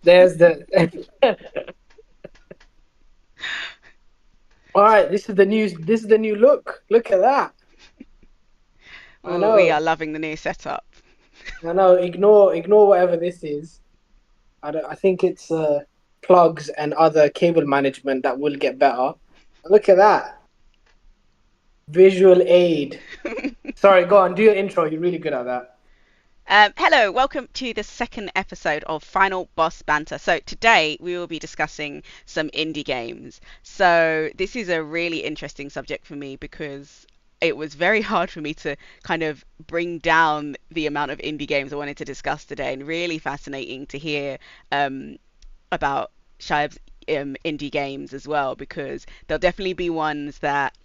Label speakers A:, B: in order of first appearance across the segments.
A: There's the. All right, this is the new look. Look at that. I
B: Ooh, we are
A: know.
B: loving the new setup.
A: I know. Ignore whatever this is. I think it's plugs and other cable management that will get better. Look at that. Visual aid. Sorry, go on, do your intro. You're really good at that.
B: Hello, welcome to the second episode of Final Boss Banter. So, today we will be discussing some indie games. So, this is a really interesting subject for me because it was very hard for me to kind of bring down the amount of indie games I wanted to discuss today, and really fascinating to hear um, about Shaib's indie games as well, because there'll definitely be ones that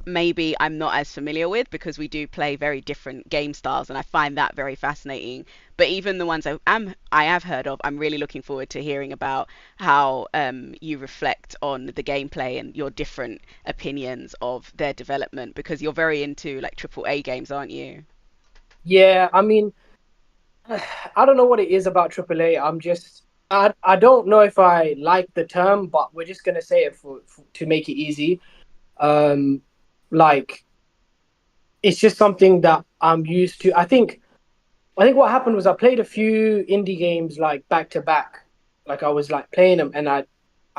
B: maybe I'm not as familiar with because we do play very different game styles, and I find that very fascinating. But even the ones I have heard of, I'm really looking forward to hearing about how you reflect on the gameplay and your different opinions of their development, because you're very into like AAA games, aren't you?
A: Yeah, I mean, I don't know what it is about AAA. I don't know if I like the term, but we're just gonna say it for to make it easy. Um, like it's just something that I'm used to. I think what happened was I played a few indie games like back to back. Like I was like playing them and I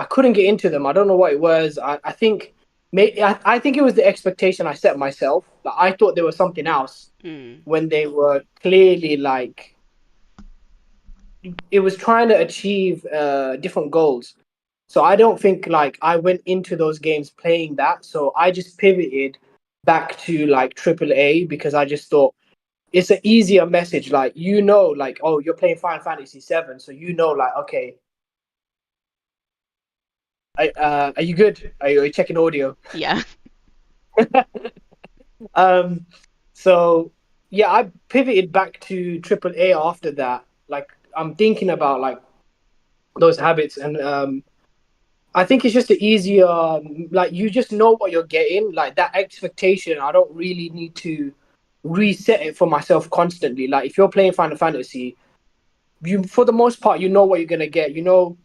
A: couldn't get into them. I don't know what it was. I think I think it was the expectation I set myself. Like I thought there was something else
B: Mm.
A: when they were clearly like it was trying to achieve different goals. So I don't think like I went into those games playing that. So I just pivoted back to like AAA because I just thought it's an easier message. Like like oh, you're playing Final Fantasy VII, so like okay, are you good? Are you checking audio?
B: Yeah.
A: Um, so yeah, I pivoted back to AAA after that. Like I'm thinking about like those habits, and I think it's just the easier. Like you just know what you're getting. Like that expectation, I don't really need to reset it for myself constantly. Like if you're playing Final Fantasy, you for the most part you know what you're gonna get. You know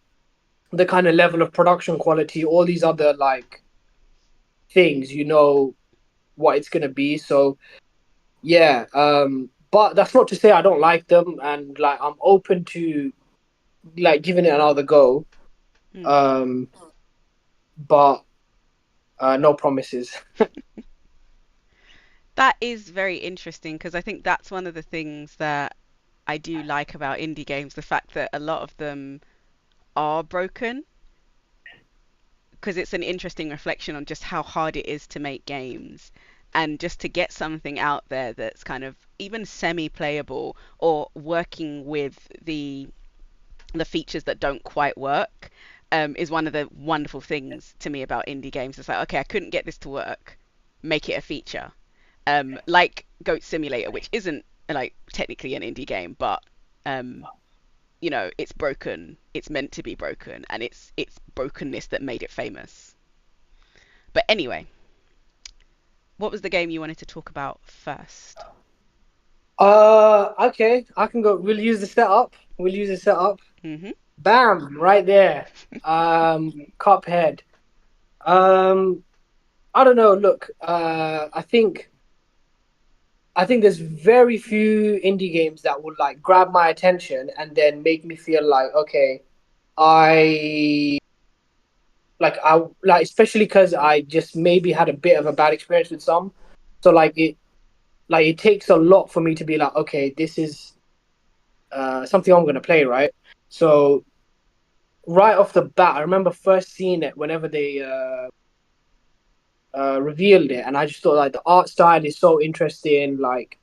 A: the kind of level of production quality, all these other like things, what it's gonna be. So yeah, but that's not to say I don't like them, and like I'm open to like giving it another go.
B: Mm.
A: Um, but no promises.
B: That is very interesting because I think that's one of the things that I do like about indie games, the fact that a lot of them are broken, because it's an interesting reflection on just how hard it is to make games, and just to get something out there that's kind of even semi-playable or working with the features that don't quite work, is one of the wonderful things to me about indie games. It's like, okay, I couldn't get this to work, make it a feature. Like Goat Simulator, which isn't like technically an indie game, but um, it's broken. It's meant to be broken, and it's brokenness that made it famous. But anyway, what was the game you wanted to talk about first?
A: Okay, I can go. We'll use the setup. We'll use the setup.
B: Hmm.
A: Bam, right there. Cuphead. Um, I don't know. Look, I think there's very few indie games that would like grab my attention and then make me feel like okay, I I like especially because I just maybe had a bit of a bad experience with some. So it takes a lot for me to be like okay, this is something I'm gonna play, right? So right off the bat, I remember first seeing it whenever they revealed it, and I just thought like the art style is so interesting. Like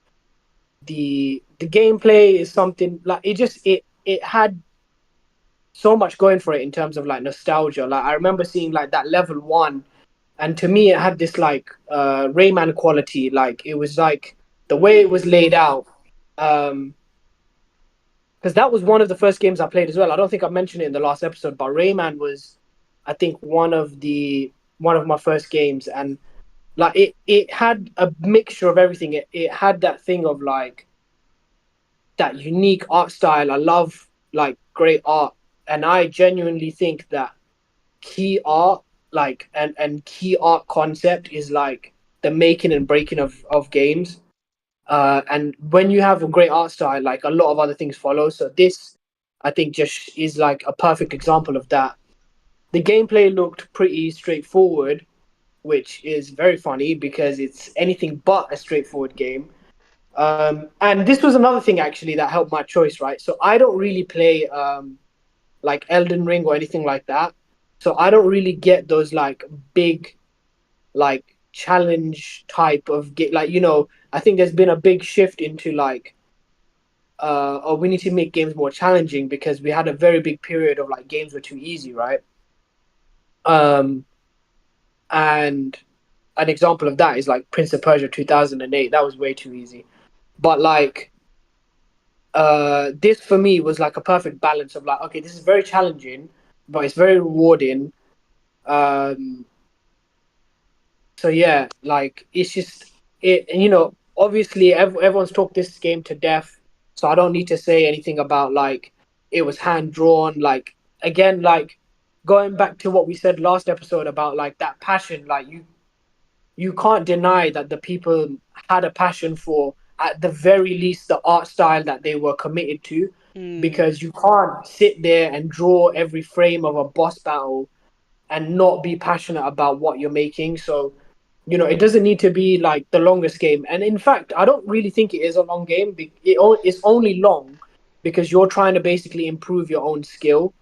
A: the gameplay is something like it had so much going for it in terms of like nostalgia. Like I remember seeing like that level one, and to me it had this like Rayman quality. Like it was like the way it was
B: Mm.
A: laid out. Because that was one of the first games I played as well. I don't think I mentioned it in the last episode, but Rayman was, I think, one of my first games, and like it had a mixture of everything. It had that thing of like that unique art style. I love like great art, and I genuinely think that key art, like and key art concept is like the making and breaking of games. And when you have a great art style, like a lot of other things follow. So this, I think, just is like a perfect example of that. The gameplay looked pretty straightforward, which is very funny because it's anything but a straightforward game. And this was another thing actually that helped my choice, right? So I don't really play like Elden Ring or anything like that. So I don't really get those like big like challenge type of game. Like, I think there's been a big shift into like or we need to make games more challenging because we had a very big period of like games were too easy, right? Um and an example of that is like Prince of Persia 2008. That was way too easy. But like this for me was like a perfect balance of like, okay, this is very challenging, but it's very rewarding. Um so yeah, like it's just it, and obviously everyone's talked this game to death, so I don't need to say anything about like it was hand drawn. Like again, like going back to what we said last episode about like that passion, like you can't deny that the people had a passion for, at the very least, the art style that they were committed to,
B: Mm.
A: because you can't sit there and draw every frame of a boss battle and not be passionate about what you're making. So, it doesn't need to be like the longest game. And in fact, I don't really think it is a long game. It's only long because you're trying to basically improve your own skill.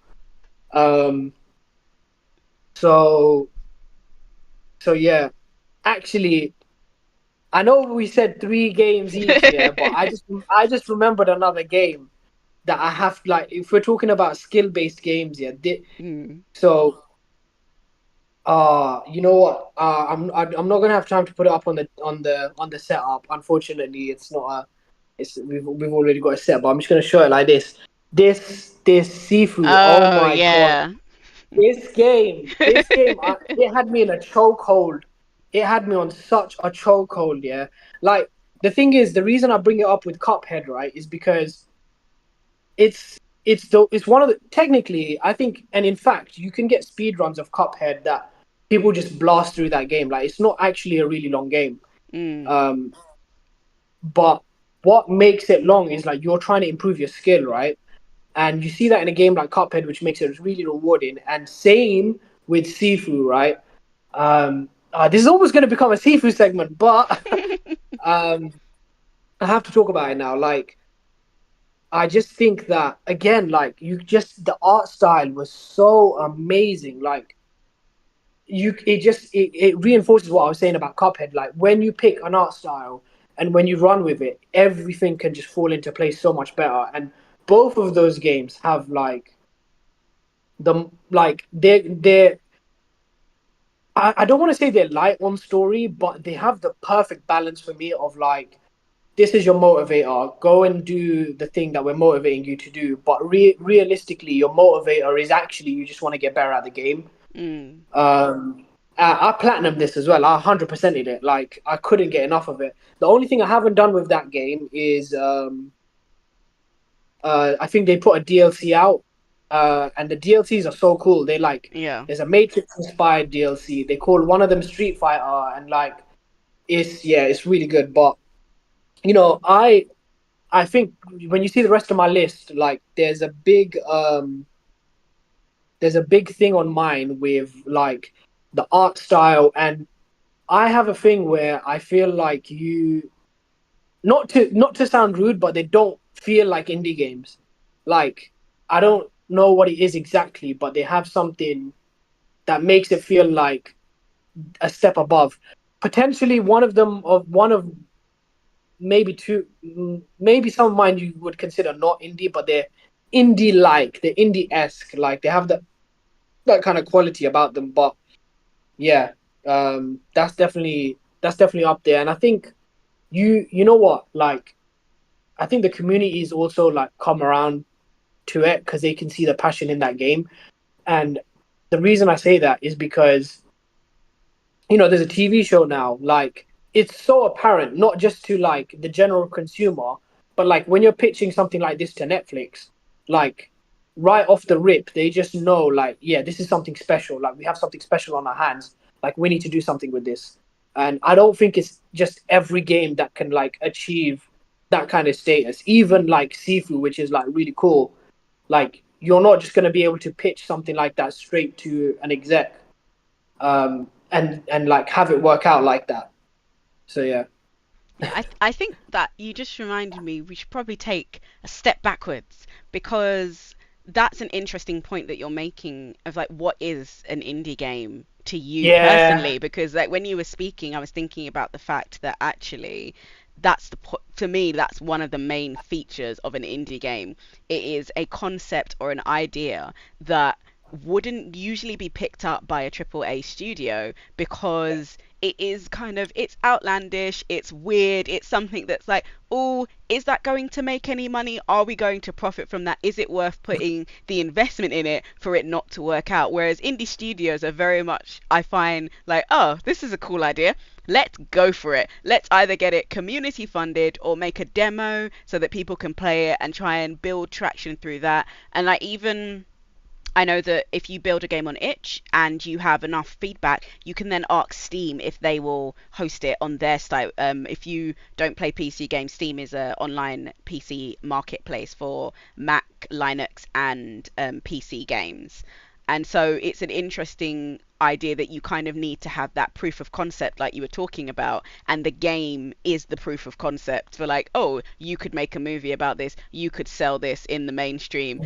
A: Um, so, so yeah, actually, I know we said three games each, yeah, but I just remembered another game that I have, like, if we're talking about skill based games, yeah.
B: Mm.
A: So you know what? I'm not gonna have time to put it up on the setup. Unfortunately, it's not a. It's we've already got a set, but I'm just gonna show it like this. This Sifu. Oh
B: Oh
A: my god!
B: yeah.
A: This game, it had me in a chokehold. It had me on such a chokehold. Yeah, like the thing is, the reason I bring it up with Cuphead, right, is because it's one of the, technically, I think, and in fact you can get speed runs of Cuphead that people just blast through that game. Like it's not actually a really long game.
B: Mm.
A: Um, but what makes it long is like you're trying to improve your skill, right? And you see that in a game like Cuphead, which makes it really rewarding. And same with Sifu, right? This is almost going to become a Sifu segment, but um, I have to talk about it now. Like I just think that again, like the art style was so amazing. Like it reinforces what I was saying about Cuphead. Like when you pick an art style and when you run with it, everything can just fall into place so much better. And both of those games have like they're I don't want to say they're light on story, but they have the perfect balance for me of like this is your motivator. Go and do the thing that we're motivating you to do. But realistically, your motivator is actually you just want to get better at the game.
B: Mm.
A: Um, I platinumed this as well. I 100%ed it. Like I couldn't get enough of it. The only thing I haven't done with that game is I think they put a DLC out, and the DLCs are so cool. They like
B: Yeah.
A: there's a Matrix inspired DLC. They call one of them Street Fighter, and like it's really good. But you know, I think when you see the rest of my list, like there's a big thing on mine with like the art style, and I have a thing where I feel like not to sound rude, but they don't feel like indie games. Like I don't know what it is exactly, but they have something that makes it feel like a step above. Potentially one of maybe two, maybe some of mine you would consider not indie, but they're indie-like, they're indie-esque, like they have that kind of quality about them. But yeah, that's definitely up there, and I think you know what, like I think the community is also like come around to it because they can see the passion in that game. And the reason I say that is because there's a TV show now. Like it's so apparent, not just to like the general consumer, but like when you're pitching something like this to Netflix, like right off the rip, they just know, like, yeah, this is something special. Like, we have something special on our hands. Like, we need to do something with this. And I don't think it's just every game that can like achieve that kind of status. Even like Sifu, which is like really cool. Like, you're not just gonna be able to pitch something like that straight to an exec, and like have it work out like that. So yeah.
B: Yeah, I think that you just reminded me we should probably take a step backwards because that's an interesting point that you're making of like what is an indie game to you
A: Yeah,
B: personally, because like when you were speaking I was thinking about the fact that actually that's to me that's one of the main features of an indie game. It is a concept or an idea that wouldn't usually be picked up by a triple A studio because it is kind of it's outlandish, it's weird, it's something that's like, oh, is that going to make any money? Are we going to profit from that? Is it worth putting the investment in it for it not to work out? Whereas indie studios are very much, I find, like, oh, this is a cool idea. Let's go for it. Let's either get it community funded or make a demo so that people can play it and try and build traction through that. And like even I know that if you build a game on itch and you have enough feedback, you can then ask Steam if they will host it on their site. If you don't play PC games, Steam is an online PC marketplace for Mac, Linux, and PC games. And so it's an interesting idea that you kind of need to have that proof of concept, like you were talking about. And the game is the proof of concept for, like, oh, you could make a movie about this, you could sell this in the mainstream.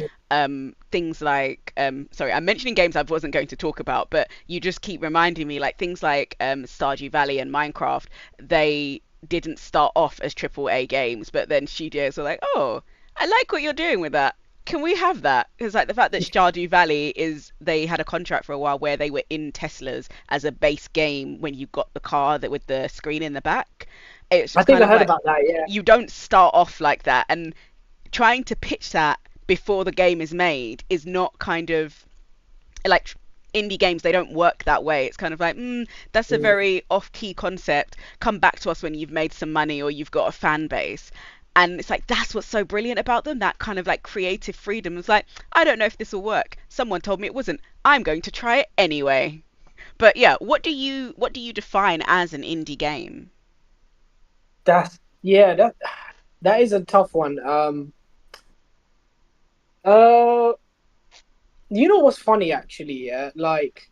B: Things like, sorry, I'm mentioning games I wasn't going to talk about, but you just keep reminding me, like things like Stardew Valley and Minecraft, they didn't start off as triple A games, but then studios were like, oh, I like what you're doing with that. Can we have that? Because like the fact that Stardew Valley is, they had a contract for a while where they were in Teslas as a base game when you got the car that with the screen in the back. It's
A: I
B: just
A: think
B: kind
A: I
B: of
A: heard
B: like
A: about that. Yeah,
B: you don't start off like that, and trying to pitch that before the game is made is not kind of like indie games, they don't work that way. It's kind of like, that's a very off-key concept, come back to us when you've made some money or you've got a fan base. And it's like that's what's so brilliant about them, that kind of like creative freedom. It's like, I don't know if this will work, someone told me it wasn't, I'm going to try it anyway. But yeah, what do you define as an indie game?
A: that's yeah. That is a tough one. Uh, you know what's funny actually? Yeah, like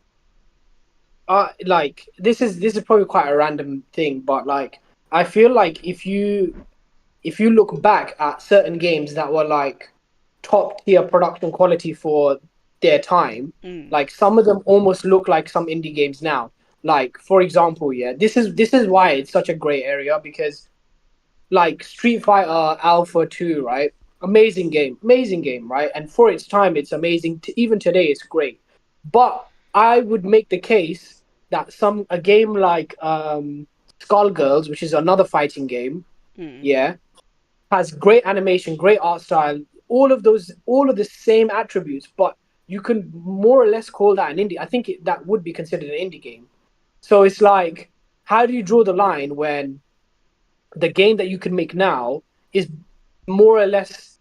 A: this is probably quite a random thing, but like I feel like if you look back at certain games that were like top tier production quality for their time,
B: Mm,
A: like some of them almost look like some indie games now. Like for example, yeah, this is why it's such a great area because like Street Fighter Alpha 2, right? Amazing game, right? And for its time, it's amazing. Even today, it's great. But I would make the case that a game like Skullgirls, which is another fighting game,
B: mm,
A: yeah, has great animation, great art style, all of the same attributes, but you can more or less call that an indie. I think that would be considered an indie game. So it's like, how do you draw the line when the game that you can make now is more or less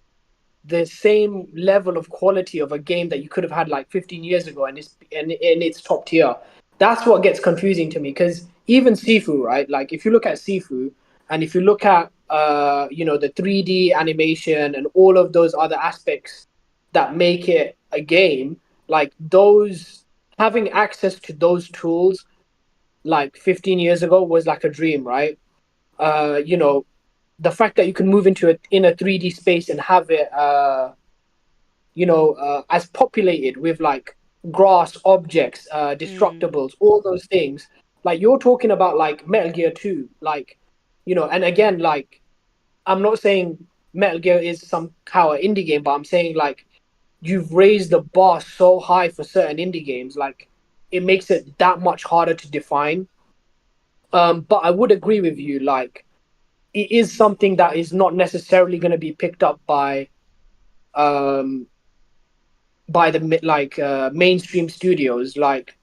A: the same level of quality of a game that you could have had like 15 years ago, and it's top tier. That's what gets confusing to me because even Sifu, right? Like if you look at Sifu and if you look at the 3D animation and all of those other aspects that make it a game, like those having access to those tools like 15 years ago was like a dream, right? uh, you know, the fact that you can move into it in a 3D space and have it, as populated with like grass, objects,
B: mm.
A: destructibles, all those things. Like you're talking about like Metal Gear 2, like, and again, like I'm not saying Metal Gear is somehow an indie game, but I'm saying like you've raised the bar so high for certain indie games, like it makes it that much harder to define. But I would agree with you, like it is something that is not necessarily going to be picked up um by the mainstream studios. Like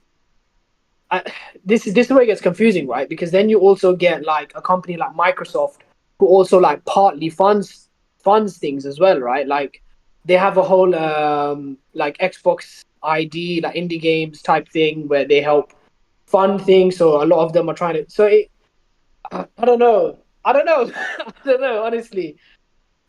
A: I, this is where it gets confusing, right? Because then you also get like a company like Microsoft who also like partly funds things as well, right? Like they have a whole like Xbox ID, like indie games type thing where they help fund things. So a lot of them are trying to. So I don't know. I don't know. I don't know. Honestly,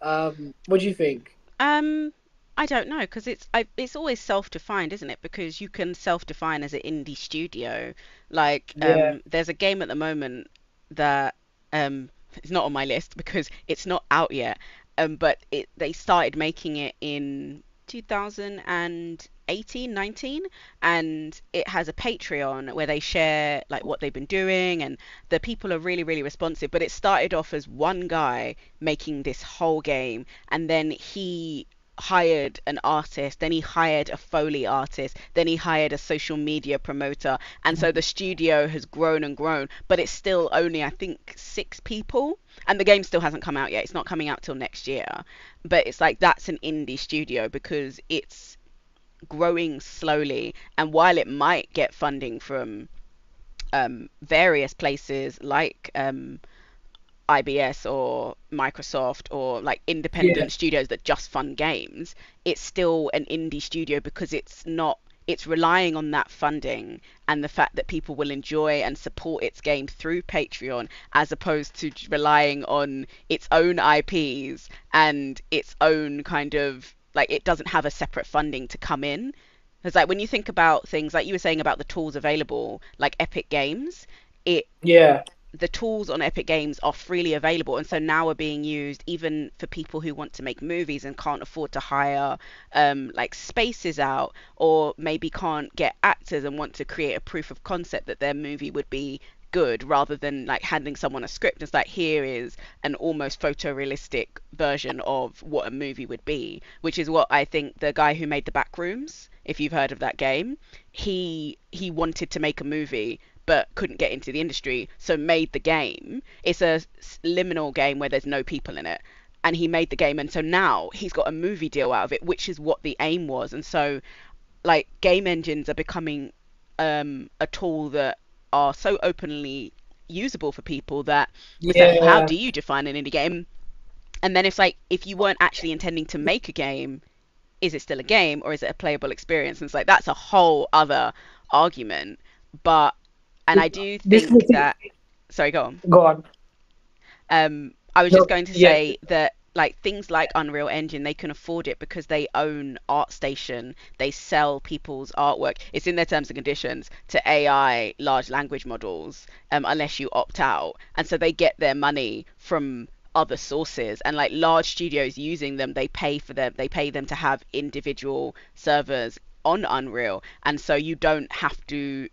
A: what do you think?
B: Um, I don't know because it's always self-defined, isn't it? Because you can self-define as an indie studio. Like,
A: Yeah,
B: there's a game at the moment that it's not on my list because it's not out yet. But they started making it in 2018, 19, and it has a Patreon where they share like what they've been doing, and the people are really, really responsive. But it started off as one guy making this whole game, and then he hired an artist, then he hired a Foley artist, then he hired a social media promoter, and so the studio has grown and grown, but it's still only, I think, 6 people, and the game still hasn't come out yet. It's not coming out till next year, but it's like that's an indie studio because it's growing slowly, and while it might get funding from various places like IBS or Microsoft or like
A: yeah,
B: independent studios that just fund games, it's still an indie studio because it's relying on that funding and the fact that people will enjoy and support its game through Patreon as opposed to relying on its own IPs and its own kind of like it doesn't have a separate funding to come in. Because like when you think about things like you were saying about the tools available, like Epic Games, it
A: yeah,
B: the tools on Epic Games are freely available, and so now are being used even for people who want to make movies and can't afford to hire like spaces out, or maybe can't get actors and want to create a proof of concept that their movie would be good rather than like handing someone a script. It's like here is an almost photorealistic version of what a movie would be, which is what I think the guy who made the Backrooms, if you've heard of that game, he wanted to make a movie but couldn't get into the industry, so made the game. It's a liminal game where there's no people in it. And he made the game, and so now he's got a movie deal out of it, which is what the aim was. And so, like, game engines are becoming a tool that are so openly usable for people that it's like, how
A: yeah.
B: do you define an indie game? And then it's like, if you weren't actually intending to make a game, is it still a game or is it a playable experience? And it's like, that's a whole other argument. But and I do
A: This is
B: think
A: the thing.
B: that, sorry, go on.
A: Go on.
B: I was just
A: No,
B: going to
A: yeah,
B: say that like things like Unreal Engine, they can afford it because they own ArtStation. They sell people's artwork. It's in their terms and conditions to AI large language models, unless you opt out. And so they get their money from other sources, and like large studios using them, they pay them to have individual servers on Unreal, and so they don't have to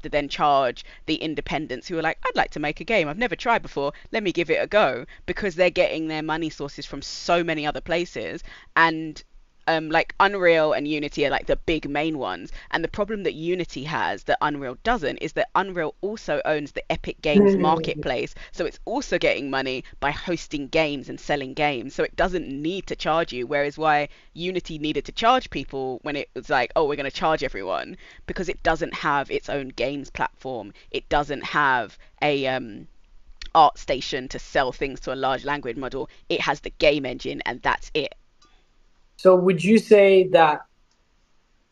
B: then charge the independents who are like, I'd like to make a game I've never tried before, let me give it a go, because they're getting their money sources from so many other places. And like Unreal and Unity are like the big main ones. And the problem that Unity has that Unreal doesn't is that Unreal also owns the Epic Games
A: mm,
B: marketplace. So it's also getting money by hosting games and selling games. So it doesn't need to charge you. Whereas why Unity needed to charge people when it was like, oh, we're going to charge everyone, because it doesn't have its own games platform. It doesn't have a art station to sell things to a large language model. It has the game engine and that's it.
A: so would you say that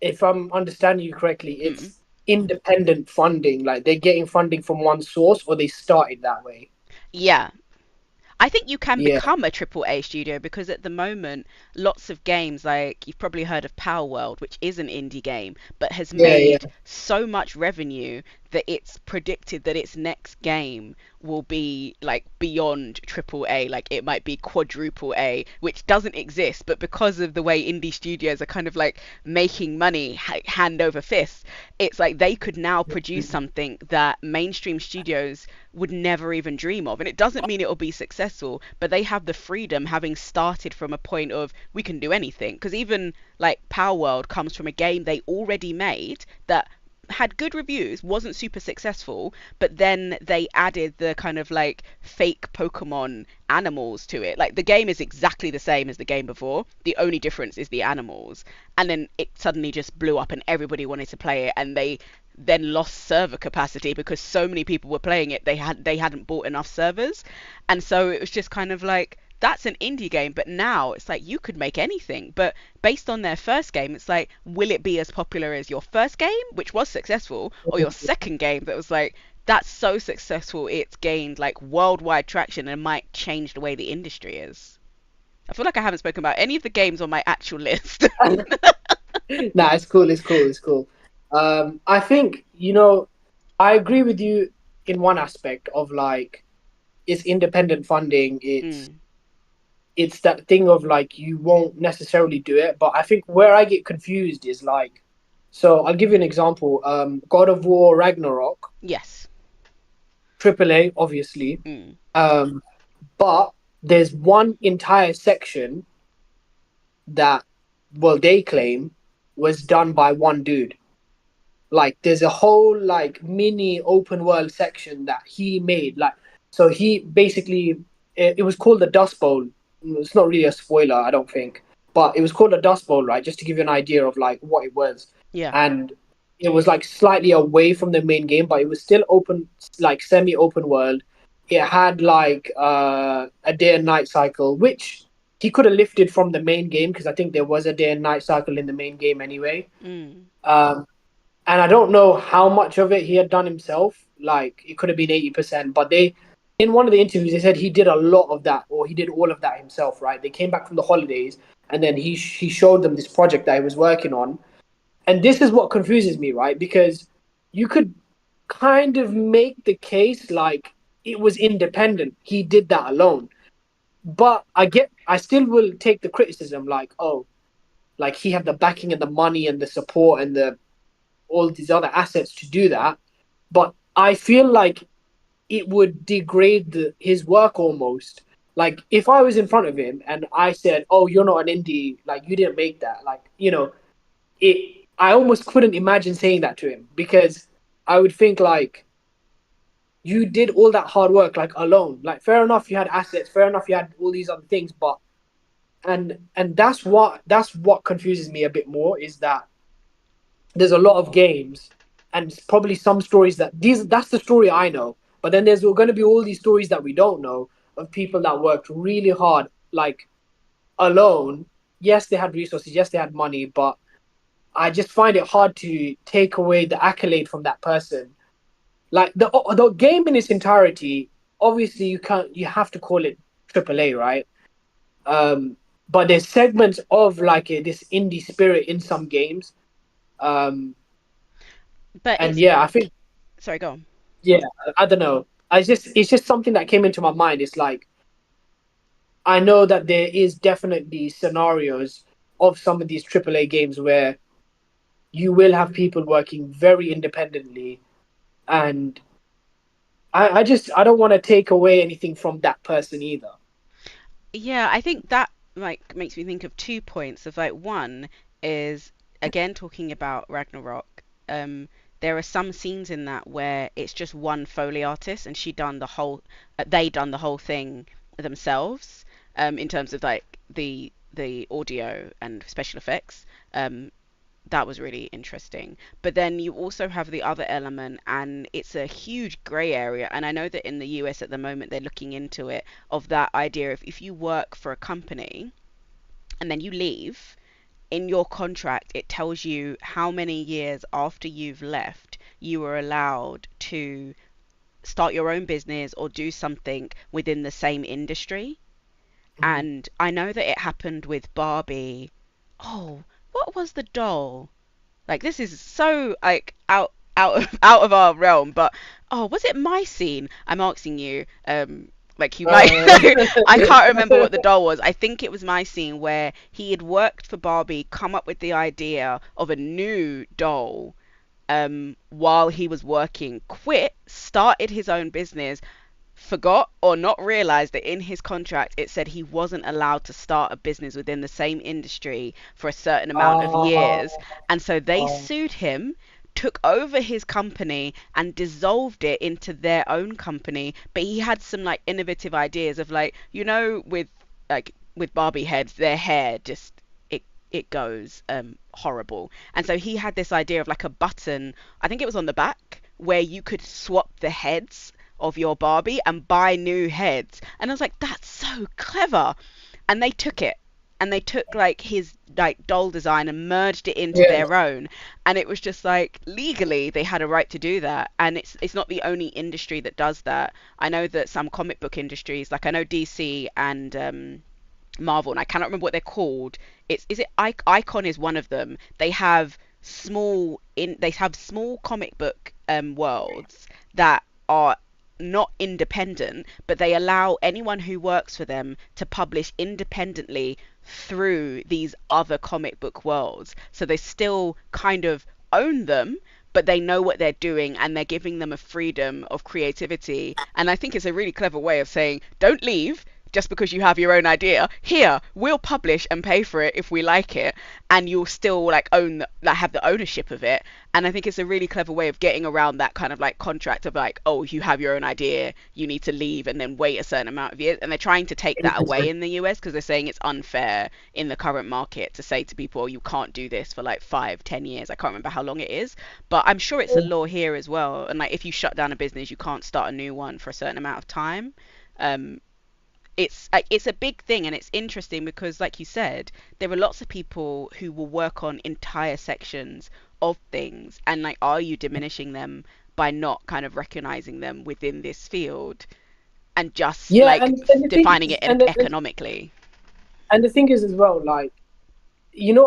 A: if I'm understanding you correctly,
B: Mm.
A: it's independent funding, like they're getting funding from one source or they started that way?
B: Yeah, I think you can
A: Yeah,
B: become a triple A studio because at the moment, lots of games, like you've probably heard of Power World, which is an indie game, but has
A: yeah, yeah.
B: made so much revenue that it's predicted that its next game will be like beyond triple A, like it might be quadruple A, which doesn't exist, but because of the way indie studios are kind of like making money hand over fist, it's like they could now produce something that mainstream studios would never even dream of. And it doesn't mean it will be successful, but they have the freedom having started from a point of we can do anything. Because even like Power World comes from a game they already made that had good reviews, wasn't super successful, but then they added the kind of like fake Pokemon animals to it. Like the game is exactly the same as the game before. The only difference is the animals. And then it suddenly just blew up and everybody wanted to play it, and they then lost server capacity because so many people were playing it, they hadn't bought enough servers. And so it was just kind of like that's an indie game, but now it's like you could make anything. But based on their first game, it's like, will it be as popular as your first game, which was successful, or your second game that was like, that's so successful it's gained like worldwide traction and might change the way the industry is. I feel like I haven't spoken about any of the games on my actual list.
A: Nah, it's cool. It's cool. It's cool. I think, I agree with you in one aspect of like it's independent funding.
B: Mm,
A: It's that thing of like you won't necessarily do it, but I think where I get confused is like, so I'll give you an example. God of War Ragnarok,
B: yes.
A: AAA, obviously.
B: Mm,
A: Um, but there's one entire section that, well, they claim was done by one dude. Like there's a whole like mini open world section that he made. Like so he basically it was called the Dust Bowl. It's not really a spoiler, I don't think, but it was called a Dust Bowl, right? Just to give you an idea of like what it was,
B: yeah.
A: and it was like slightly away from the main game, but it was still open, like semi-open world. It had like a day and night cycle, which he could have lifted from the main game because I think there was a day and night cycle in the main game anyway.
B: Mm,
A: Um, and I don't know how much of it he had done himself. Like it could have been 80%, but in one of the interviews, they said he did a lot of that, or he did all of that himself. Right? They came back from the holidays, and then he showed them this project that he was working on, and this is what confuses me, right? Because you could kind of make the case like it was independent. He did that alone, but I still will take the criticism, like, oh, like he had the backing and the money and the support and the all these other assets to do that. But I feel like it would degrade his work almost. Like if I was in front of him and I said, "Oh, you're not an indie. Like you didn't make that." Like it. I almost couldn't imagine saying that to him because I would think like you did all that hard work like alone. Like fair enough, you had assets. Fair enough, you had all these other things. But and that's what confuses me a bit more is that there's a lot of games and probably some stories that's the story I know. But then there's going to be all these stories that we don't know of people that worked really hard, like alone. Yes, they had resources. Yes, they had money, but I just find it hard to take away the accolade from that person. Like the game in its entirety, obviously you have to call it AAA, right? Um, but there's segments of like this indie spirit in some games. Um,
B: but
A: and
B: it's,
A: yeah, I think
B: sorry, go on.
A: yeah, I don't know. It's just something that came into my mind. It's like I know that there is definitely scenarios of some of these AAA games where you will have people working very independently, and I don't want to take away anything from that person either.
B: Yeah, I think that like makes me think of 2 points of like one is again talking about Ragnarok. Um, there are some scenes in that where it's just one Foley artist and they done the whole thing themselves. In terms of like the audio and special effects. That was really interesting. But then you also have the other element, and it's a huge grey area. And I know that in the US at the moment they're looking into it of that idea of if you work for a company and then you leave, in your contract it tells you how many years after you've left you are allowed to start your own business or do something within the same industry.
A: Mhm.
B: And I know that it happened with Barbie. Oh, what was the doll? Like this is so like out of our realm, but oh, was it my scene? I'm asking you. Like you might
A: Uh,
B: know. I can't remember what the doll was. I think it was my scene where he had worked for Barbie, come up with the idea of a new doll, while he was working, quit, started his own business, forgot or not realized that in his contract it said he wasn't allowed to start a business within the same industry for a certain amount of
A: uh,
B: years. And so they sued him, took over his company and dissolved it into their own company. But he had some like innovative ideas of like, with Barbie heads, their hair just it goes horrible. And so he had this idea of like a button, I think it was on the back, where you could swap the heads of your Barbie and buy new heads. And I was like, that's so clever. And they took it, and they took like his like doll design and merged it into
A: Yeah.
B: their own. And it was just like, legally they had a right to do that. And it's not the only industry that does that. I know that some comic book industries, like I know DC and Marvel, and I cannot remember what they're called. It's is it Icon is one of them. They have small comic book worlds that are not independent, but they allow anyone who works for them to publish independently through these other comic book worlds. So they still kind of own them, but they know what they're doing, and they're giving them a freedom of creativity. And I think it's a really clever way of saying, don't leave just because you have your own idea. Here, we'll publish and pay for it if we like it, and you'll still like have the ownership of it. And I think it's a really clever way of getting around that kind of like contract of like, oh, you have your own idea, you need to leave and then wait a certain amount of years. And they're trying to take that away in the US because they're saying it's unfair in the current market to say to people, oh, you can't do this for like 5, 10 years. I can't remember how long it is, but I'm sure it's a law here as well. And like, if you shut down a business, you can't start a new one for a certain amount of time. um it's a big thing, and it's interesting because like you said, there are lots of people who will work on entire sections of things, and like, are you diminishing them by not kind of recognizing them within this field and just
A: Yeah,
B: like
A: and the thing
B: defining
A: is,
B: it economically?
A: and the thing is as well, like,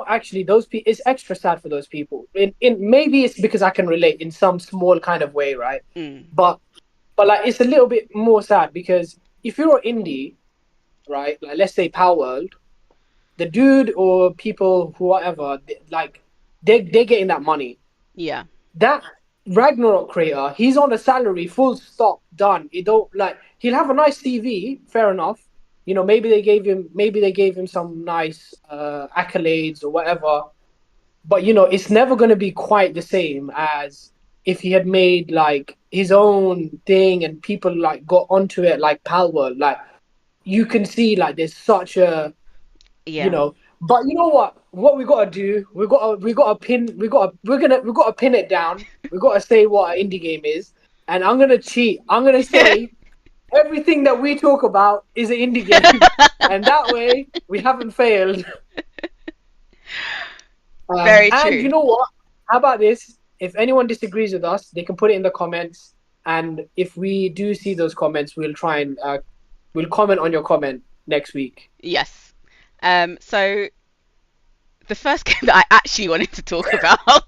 A: actually, those people, it's extra sad for those people. In maybe it's because I can relate in some small kind of way, right?
B: Mm,
A: But like, it's a little bit more sad because if you're indie, right, like let's say Power World, the dude or people, whoever, like they're getting that money.
B: yeah.
A: That Ragnarok creator, he's on a salary, full stop, done. It don't like he'll have a nice TV, fair enough. Maybe they gave him some nice accolades or whatever. But it's never gonna be quite the same as if he had made like his own thing and people like got onto it like Palworld. Like you can see like there's such a you
B: Yeah.
A: know. But you know what we gotta do? We gotta pin it down. We gotta say what an indie game is, and I'm gonna cheat. I'm gonna say everything that we talk about is an indie game, and that way we haven't failed.
B: Very
A: And
B: true.
A: you know what? How about this? If anyone disagrees with us, they can put it in the comments, and if we do see those comments, we'll try and we'll comment on your comment next week.
B: Yes. So the first game that I actually wanted to talk about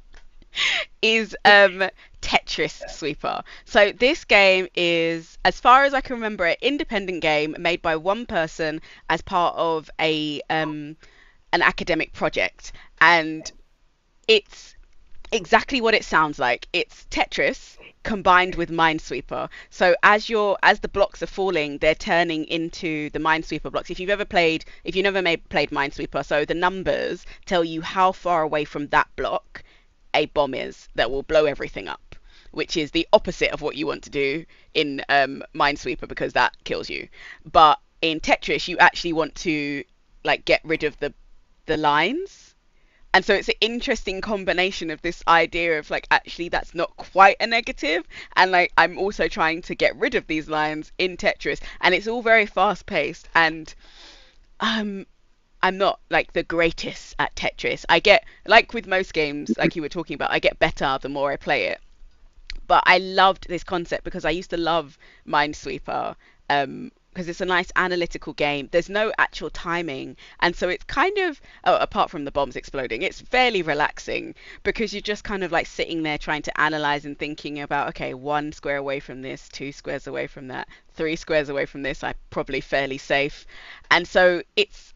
B: is Tetris Sweeper. So this game is, as far as I can remember, an independent game made by one person as part of a an academic project, and it's exactly what it sounds like. It's Tetris combined with Minesweeper. So as the blocks are falling, they're turning into the Minesweeper blocks. If you never played Minesweeper, so the numbers tell you how far away from that block a bomb is that will blow everything up, which is the opposite of what you want to do in Minesweeper, because that kills you. But in Tetris, you actually want to like get rid of the lines. And so it's an interesting combination of this idea of like, actually that's not quite a negative, and like I'm also trying to get rid of these lines in Tetris, and it's all very fast paced. And um I'm not like the greatest at Tetris. I get, like with most games like you were talking about, I get better the more I play it. But I loved this concept because I used to love Minesweeper, because it's a nice analytical game. There's no actual timing, and so it's kind of, oh, apart from the bombs exploding, it's fairly relaxing because you're just kind of like sitting there trying to analyze and thinking about, okay, 1 square away from this, 2 squares away from that, 3 squares away from this, I'm probably fairly safe. And so it's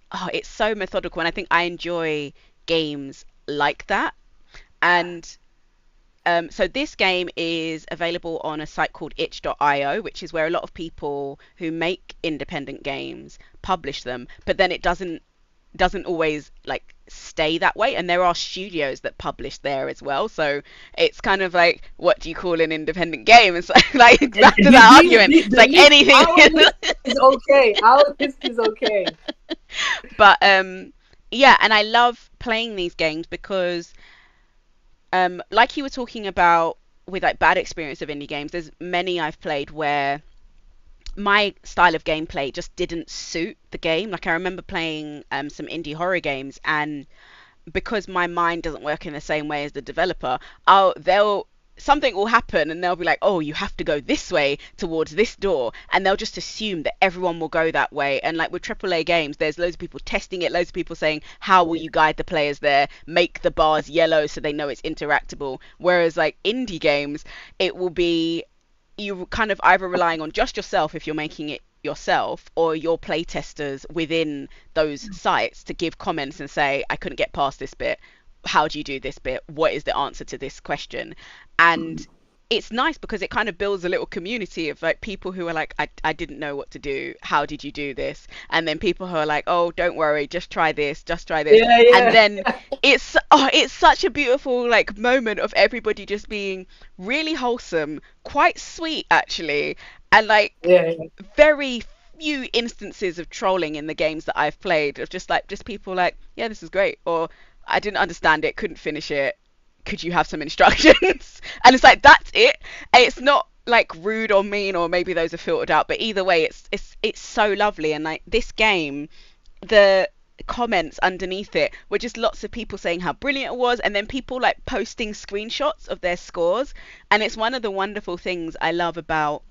B: so methodical, and I think I enjoy games like that. And so this game is available on a site called itch.io, which is where a lot of people who make independent games publish them, but then it doesn't always like stay that way, and there are studios that publish there as well. So it's kind of like, what do you call an independent game? It's like
A: And
B: back to that argument. It's
A: the
B: like
A: list,
B: anything.
A: our list is okay. Our list is okay.
B: But yeah, and I love playing these games because like you were talking about, with like bad experience of indie games, there's many I've played where my style of gameplay just didn't suit the game. Like I remember playing some indie horror games, and because my mind doesn't work in the same way as the developer, they'll something will happen and they'll be like, "Oh, you have to go this way towards this door," and they'll just assume that everyone will go that way. And like with AAA games, there's loads of people testing it, loads of people saying, "How will you guide the players there? Make the bars yellow so they know it's interactable." Whereas like indie games, it will be you kind of either relying on just yourself if you're making it yourself, or your playtesters within those sites to give comments and say, I couldn't get past this bit, how do you do this bit, what is the answer to this question. And it's nice because it kind of builds a little community of like people who are like, I didn't know what to do, how did you do this, and then people who are like, oh, don't worry, just try this.
A: Yeah,
B: And
A: yeah,
B: then it's such a beautiful like moment of everybody just being really wholesome, quite sweet actually, and like
A: yeah, yeah.
B: very few instances of trolling in the games that I've played of just like just people like, yeah, this is great, or I didn't understand it, couldn't finish it, could you have some instructions? And it's like that's it. And it's not like rude or mean, or maybe those are filtered out, but either way it's so lovely. And like this game, the comments underneath it were just lots of people saying how brilliant it was, and then people like posting screenshots of their scores. And it's one of the wonderful things I love about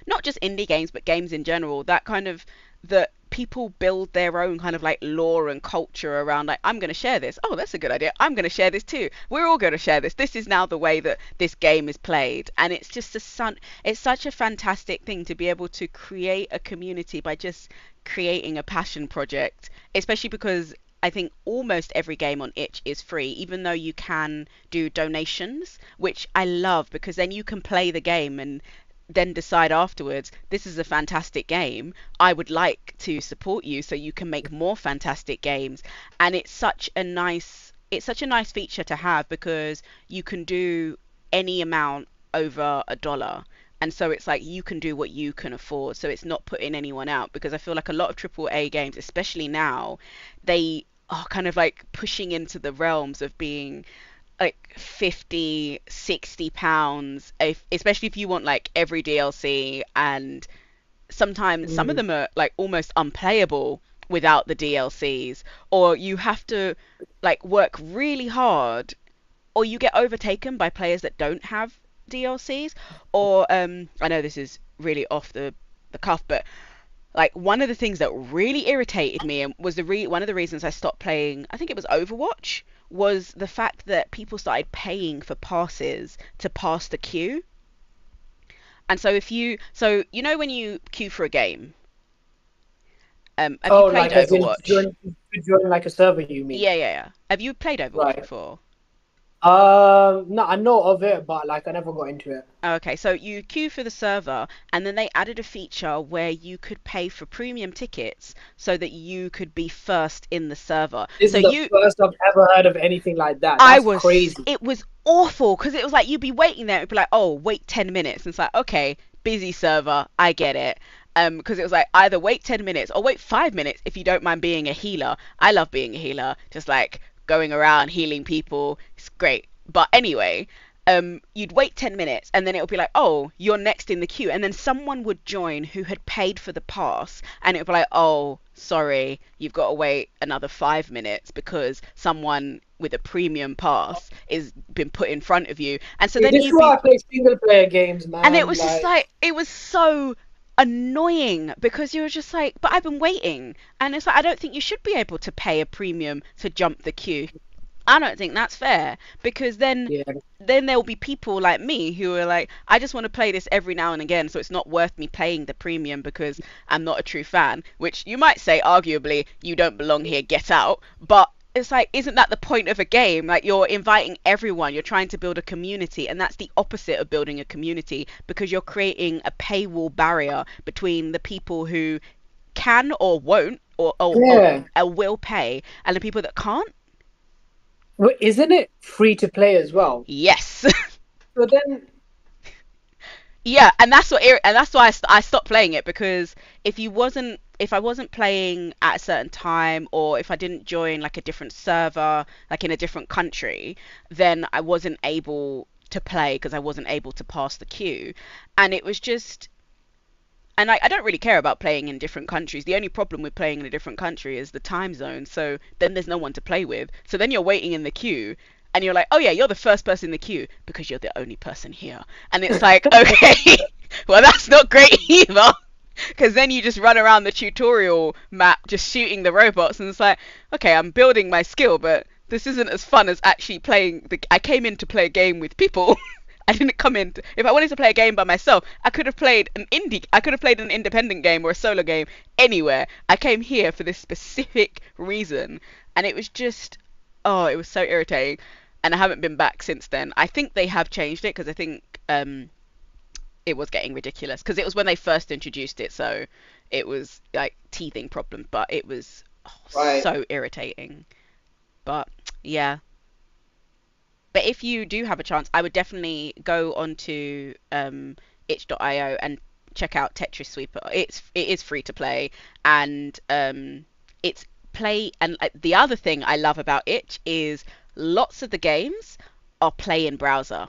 B: not just indie games but games in general, that kind of that people build their own kind of like lore and culture around like, I'm going to share this, oh that's a good idea, I'm going to share this too, we're all going to share this is now the way that this game is played. And it's just it's such a fantastic thing to be able to create a community by just creating a passion project, especially because I think almost every game on itch is free, even though you can do donations, which I love because then you can play the game and then decide afterwards, this is a fantastic game, I would like to support you so you can make more fantastic games. And it's such a nice feature to have because you can do any amount over $1. And so it's like you can do what you can afford, so it's not putting anyone out. Because I feel like a lot of AAA games, especially now, they are kind of like pushing into the realms of being like 50, 60 pounds, especially if you want like every DLC. And sometimes some of
A: Mm.
B: them are like almost unplayable without the DLCs, or you have to like work really hard, or you get overtaken by players that don't have DLCs. Or I know this is really off the cuff, but like one of the things that really irritated me and was one of the reasons I stopped playing, I think it was Overwatch, was the fact that people started paying for passes to pass the queue. And so you know when you queue for a game, have you
A: Oh,
B: played
A: like as in
B: Overwatch?
A: to join like a server, you mean?
B: Yeah. Have you played Overwatch
A: Right.
B: before?
A: No, I know of it, but like I never got into it.
B: Okay, so you queue for the server, and then they added a feature where you could pay for premium tickets so that you could be first in the server.
A: This
B: So
A: is the
B: you,
A: first I've ever heard of anything like that. That's crazy.
B: it was awful because it was like you'd be waiting there, it'd be like, oh, wait 10 minutes. And it's like, okay, busy server, I get it. Because it was like either wait 10 minutes or wait 5 minutes if you don't mind being a healer. I love being a healer, just like going around healing people. It's great. But anyway, you'd wait 10 minutes and then it would be like, oh, you're next in the queue. And then someone would join who had paid for the pass, and it would be like, oh, sorry, you've got to wait another 5 minutes because someone with a premium pass is been put in front of you. And so
A: See,
B: then
A: this is
B: you'd be,
A: why I play single player games,
B: and it
A: man.
B: was just
A: Like,
B: like, it was so annoying because you were just like, but I've been waiting. And it's like, I don't think you should be able to pay a premium to jump the queue. I don't think that's fair because
A: yeah,
B: then there'll be people like me who are like, I just want to play this every now and again, so it's not worth me paying the premium because I'm not a true fan. Which you might say, arguably, you don't belong here, get out. But it's like, isn't that the point of a game? Like, you're inviting everyone, you're trying to build a community, and that's the opposite of building a community because you're creating a paywall barrier between the people who can or won't
A: yeah.
B: or will pay and the people that can't.
A: Isn't it free to play as well?
B: Yes.
A: So then,
B: Yeah, and that's why I stopped playing it because if I wasn't playing at a certain time, or if I didn't join like a different server like in a different country, then I wasn't able to play because I wasn't able to pass the queue. And it was just, and I don't really care about playing in different countries. The only problem with playing in a different country is the time zone. So then there's no one to play with. So then you're waiting in the queue and you're like, oh yeah, you're the first person in the queue because you're the only person here. And it's like, okay, well, that's not great either. Because then you just run around the tutorial map just shooting the robots. And it's like, okay, I'm building my skill, but this isn't as fun as actually playing. I came in to play a game with people. I didn't come in. If I wanted to play a game by myself, I could have played an indie. I could have played an independent game or a solo game anywhere. I came here for this specific reason, and it was just, oh, it was so irritating. And I haven't been back since then. I think they have changed it because I think it was getting ridiculous because it was when they first introduced it, so it was like teething problems. But it was
A: Right.
B: so irritating. But yeah, but if you do have a chance, I would definitely go onto itch.io and check out Tetris Sweeper. It is free to play, and it's play. And the other thing I love about Itch is lots of the games are play in browser,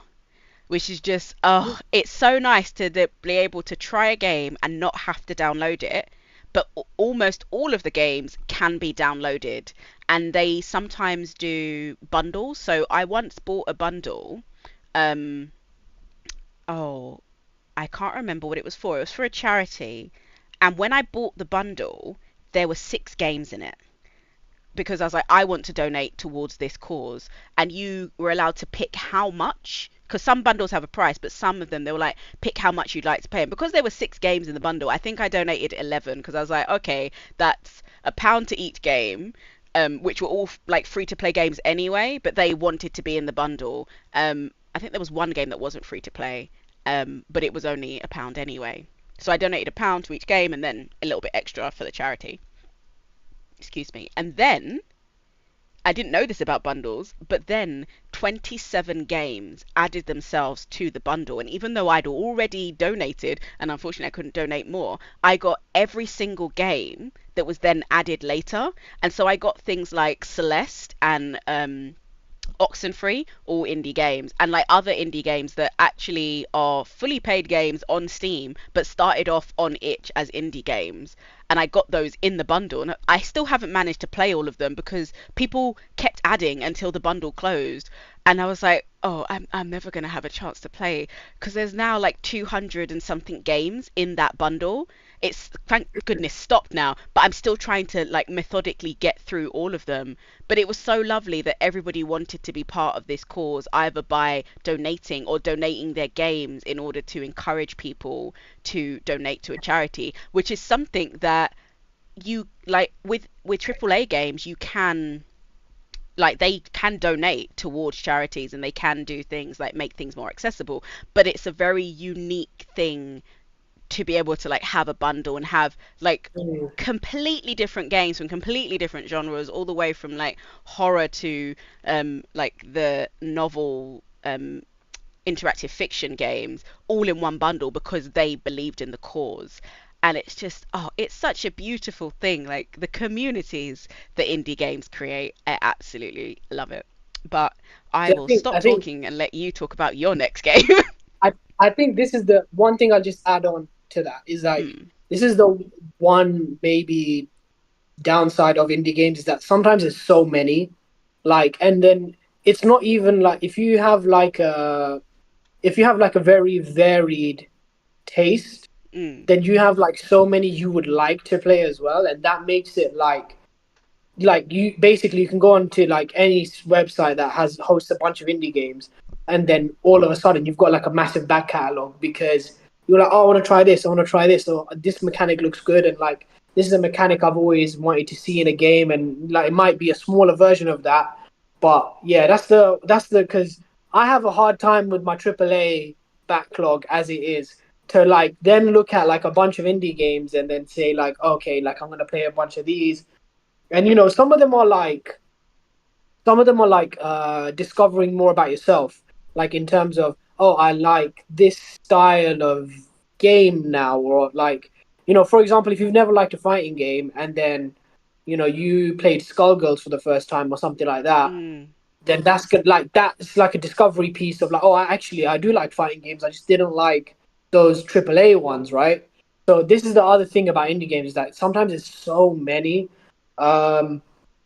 B: which is just, oh, it's so nice to be able to try a game and not have to download it. But almost all of the games can be downloaded, and they sometimes do bundles. So I once bought a bundle. Um, oh, I can't remember what it was for. It was for a charity, and when I bought the bundle, there were 6 games in it because I was like, I want to donate towards this cause. And you were allowed to pick how much, because some bundles have a price, but some of them they were like, pick how much you'd like to pay. And because there were 6 games in the bundle, I think I donated 11 because I was like, okay, that's £1 to each game. Which were all like free to play games anyway, but they wanted to be in the bundle. I think there was one game that wasn't free to play, but it was only £1 anyway. So I donated £1 to each game and then a little bit extra for the charity. Excuse me. And then I didn't know this about bundles, but then 27 games added themselves to the bundle. And even though I'd already donated, and unfortunately I couldn't donate more, I got every single game that was then added later. And so I got things like Celeste and Oxenfree, all indie games, and like other indie games that actually are fully paid games on Steam, but started off on Itch as indie games. And I got those in the bundle, and I still haven't managed to play all of them because people kept adding until the bundle closed. And I was like, oh, I'm never going to have a chance to play because there's now like 200 and something games in that bundle. It's thank goodness stopped now, but I'm still trying to like methodically get through all of them. But it was so lovely that everybody wanted to be part of this cause, either by donating or donating their games in order to encourage people to donate to a charity, which is something that you like with AAA games, you can like they can donate towards charities and they can do things like make things more accessible, but it's a very unique thing to be able to like have a bundle and have like
A: Mm.
B: completely different games from completely different genres, all the way from like horror to like the novel interactive fiction games, all in one bundle because they believed in the cause. And it's just, oh, it's such a beautiful thing, like the communities that indie games create. I absolutely love it. But I
A: So
B: will stop
A: I think
B: talking and let you talk about your next game.
A: I think this is the one thing I'll just add on to that is like
B: Mm,
A: this is the one maybe downside of indie games is that sometimes there's so many, like, and then it's not even like if you have like a very varied taste,
B: mm,
A: then you have like so many you would like to play as well, and that makes it like you basically you can go onto like any website that has hosts a bunch of indie games, and then all of a sudden you've got like a massive back catalog because you're like, oh, I want to try this, I want to try this, or this mechanic looks good, and like this is a mechanic I've always wanted to see in a game, and like it might be a smaller version of that, but yeah, that's the because I have a hard time with my AAA backlog as it is to like then look at like a bunch of indie games and then say like, okay, like I'm gonna play a bunch of these, and some of them are like discovering more about yourself, like in terms of, oh, I like this style of game now, or like, for example, if you've never liked a fighting game and then you played Skullgirls for the first time or something like that,
B: mm.
A: then that's good. Like that's like a discovery piece of like, oh, I do like fighting games. I just didn't like those AAA ones, right? So this is the other thing about indie games is that sometimes it's so many. Um,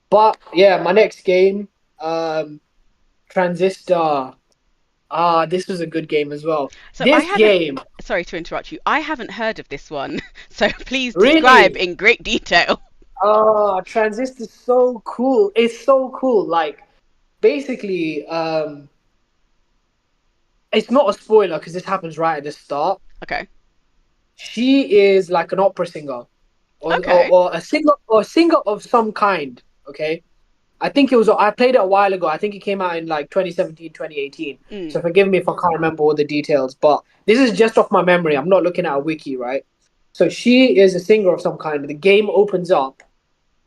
A: but yeah, my next game, um, Transistor. Ah, this was a good game as well.
B: So I
A: This
B: hadn't,
A: game,
B: sorry to interrupt you, I haven't heard of this one. So please describe
A: really,
B: in great detail.
A: Transistor is so cool. It's so cool. Like basically, it's not a spoiler because this happens right at the start.
B: Okay.
A: She is like an opera singer,
B: Okay.
A: or a singer of some kind. Okay, I think it was. I played it a while ago. I think it came out in like 2017, 2018.
B: Mm.
A: So forgive me if I can't remember all the details, but this is just off my memory. I'm not looking at a wiki, right? So she is a singer of some kind. The game opens up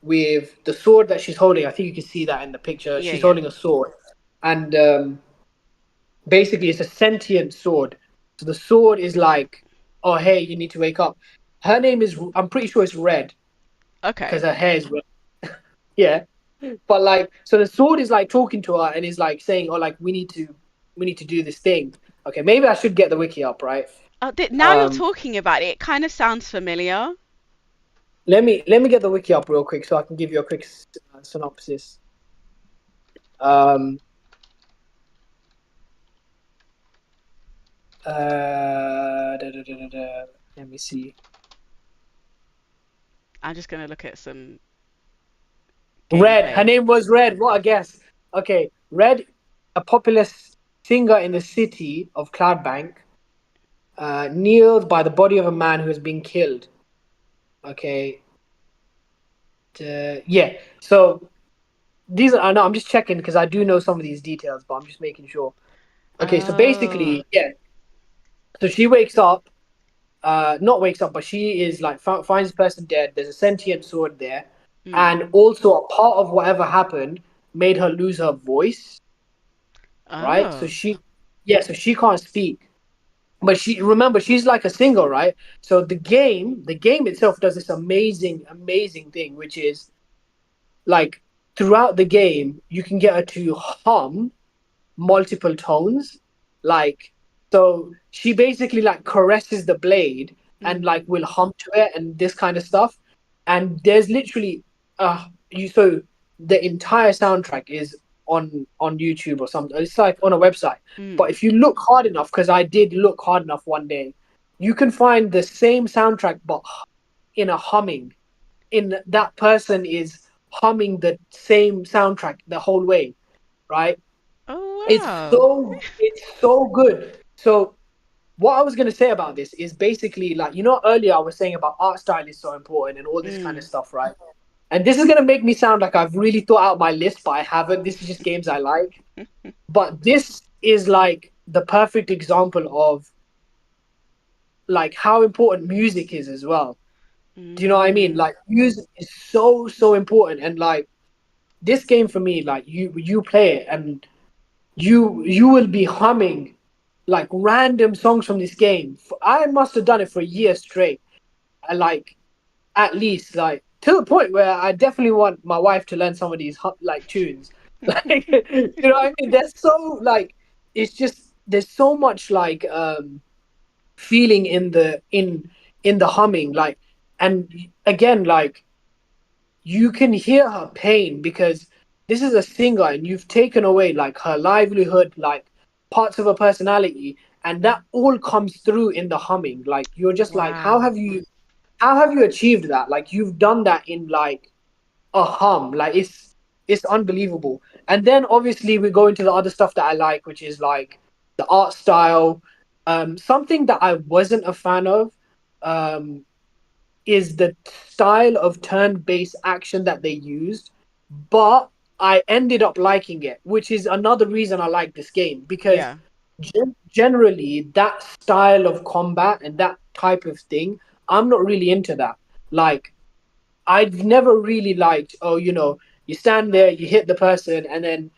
A: with the sword that she's holding. I think you can see that in the picture.
B: Yeah,
A: She's
B: yeah.
A: holding a sword, and basically it's a sentient sword. So the sword is like, oh hey, you need to wake up. Her name is, I'm pretty sure it's Red because
B: Okay.
A: her hair is red. Yeah, but like, so the sword is like talking to her and is like saying, oh, like we need to do this thing. Okay, maybe I should get the wiki up, right?
B: Oh, now you're
A: Um,
B: talking about it, it kind of sounds familiar.
A: let me get the wiki up real quick so I can give you a quick synopsis. Um, Let me see.
B: I'm just gonna look at some
A: Red. Her
B: gameplay.
A: name was Red. What a guess. Okay, Red, a popular singer in the city of Cloudbank, kneeled by the body of a man who has been killed. Okay. Yeah. So these are no. I'm just checking because I do know some of these details, but I'm just making sure. Okay. So
B: Oh.
A: basically, yeah. So she wakes up. Not wakes up, but she is like finds the person dead. There's a sentient sword there,
B: Mm.
A: and also a part of whatever happened made her lose her voice. Right. So
B: Oh.
A: yeah. So she can't speak. But she remember she's like a singer, right? So the game itself does this amazing thing, which is like throughout the game you can get her to hum multiple tones, like, so she basically like caresses the blade and like
B: Mm.
A: will hum to it and this kind of stuff. And there's literally you so the entire soundtrack is on YouTube or something. It's like on a website. But
B: Mm.
A: if you look hard enough, because I did look hard enough one day, you can find the same soundtrack but in a humming. In that person is humming the same soundtrack the whole way, right?
B: Oh
A: It's
B: wow.
A: so good. So what I was gonna say about this is basically like, earlier I was saying about art style is so important and all this kind of
B: Mm.
A: stuff, right? And this is gonna make me sound like I've really thought out my list, but I haven't. This is just games I like. But this is like the perfect example of like how important music is as well. Do you know what I mean?
B: Mm.
A: Like music is so important, and like this game for me, like you play it and you will be humming like random songs from this game. I must have done it for a year straight, like at least like to the point where I definitely want my wife to learn some of these like tunes. Like you know what I mean? They're so like it's just there's so much like feeling in the humming, like, and again like you can hear her pain because this is a singer and you've taken away like her livelihood, like parts of her personality, and that all comes through in the humming. Like you're just like,
B: Wow.
A: how have you achieved that? Like you've done that in like a hum. Like it's unbelievable. And then obviously we go into the other stuff that I like, which is like the art style. Something that I wasn't a fan of. Um, is the style of turn-based action that they used, but I ended up liking it, which is another reason I like this game because
B: Yeah.
A: generally that style of combat and that type of thing, I'm not really into that. Like I've never really liked, oh, you stand there, you hit the person, and then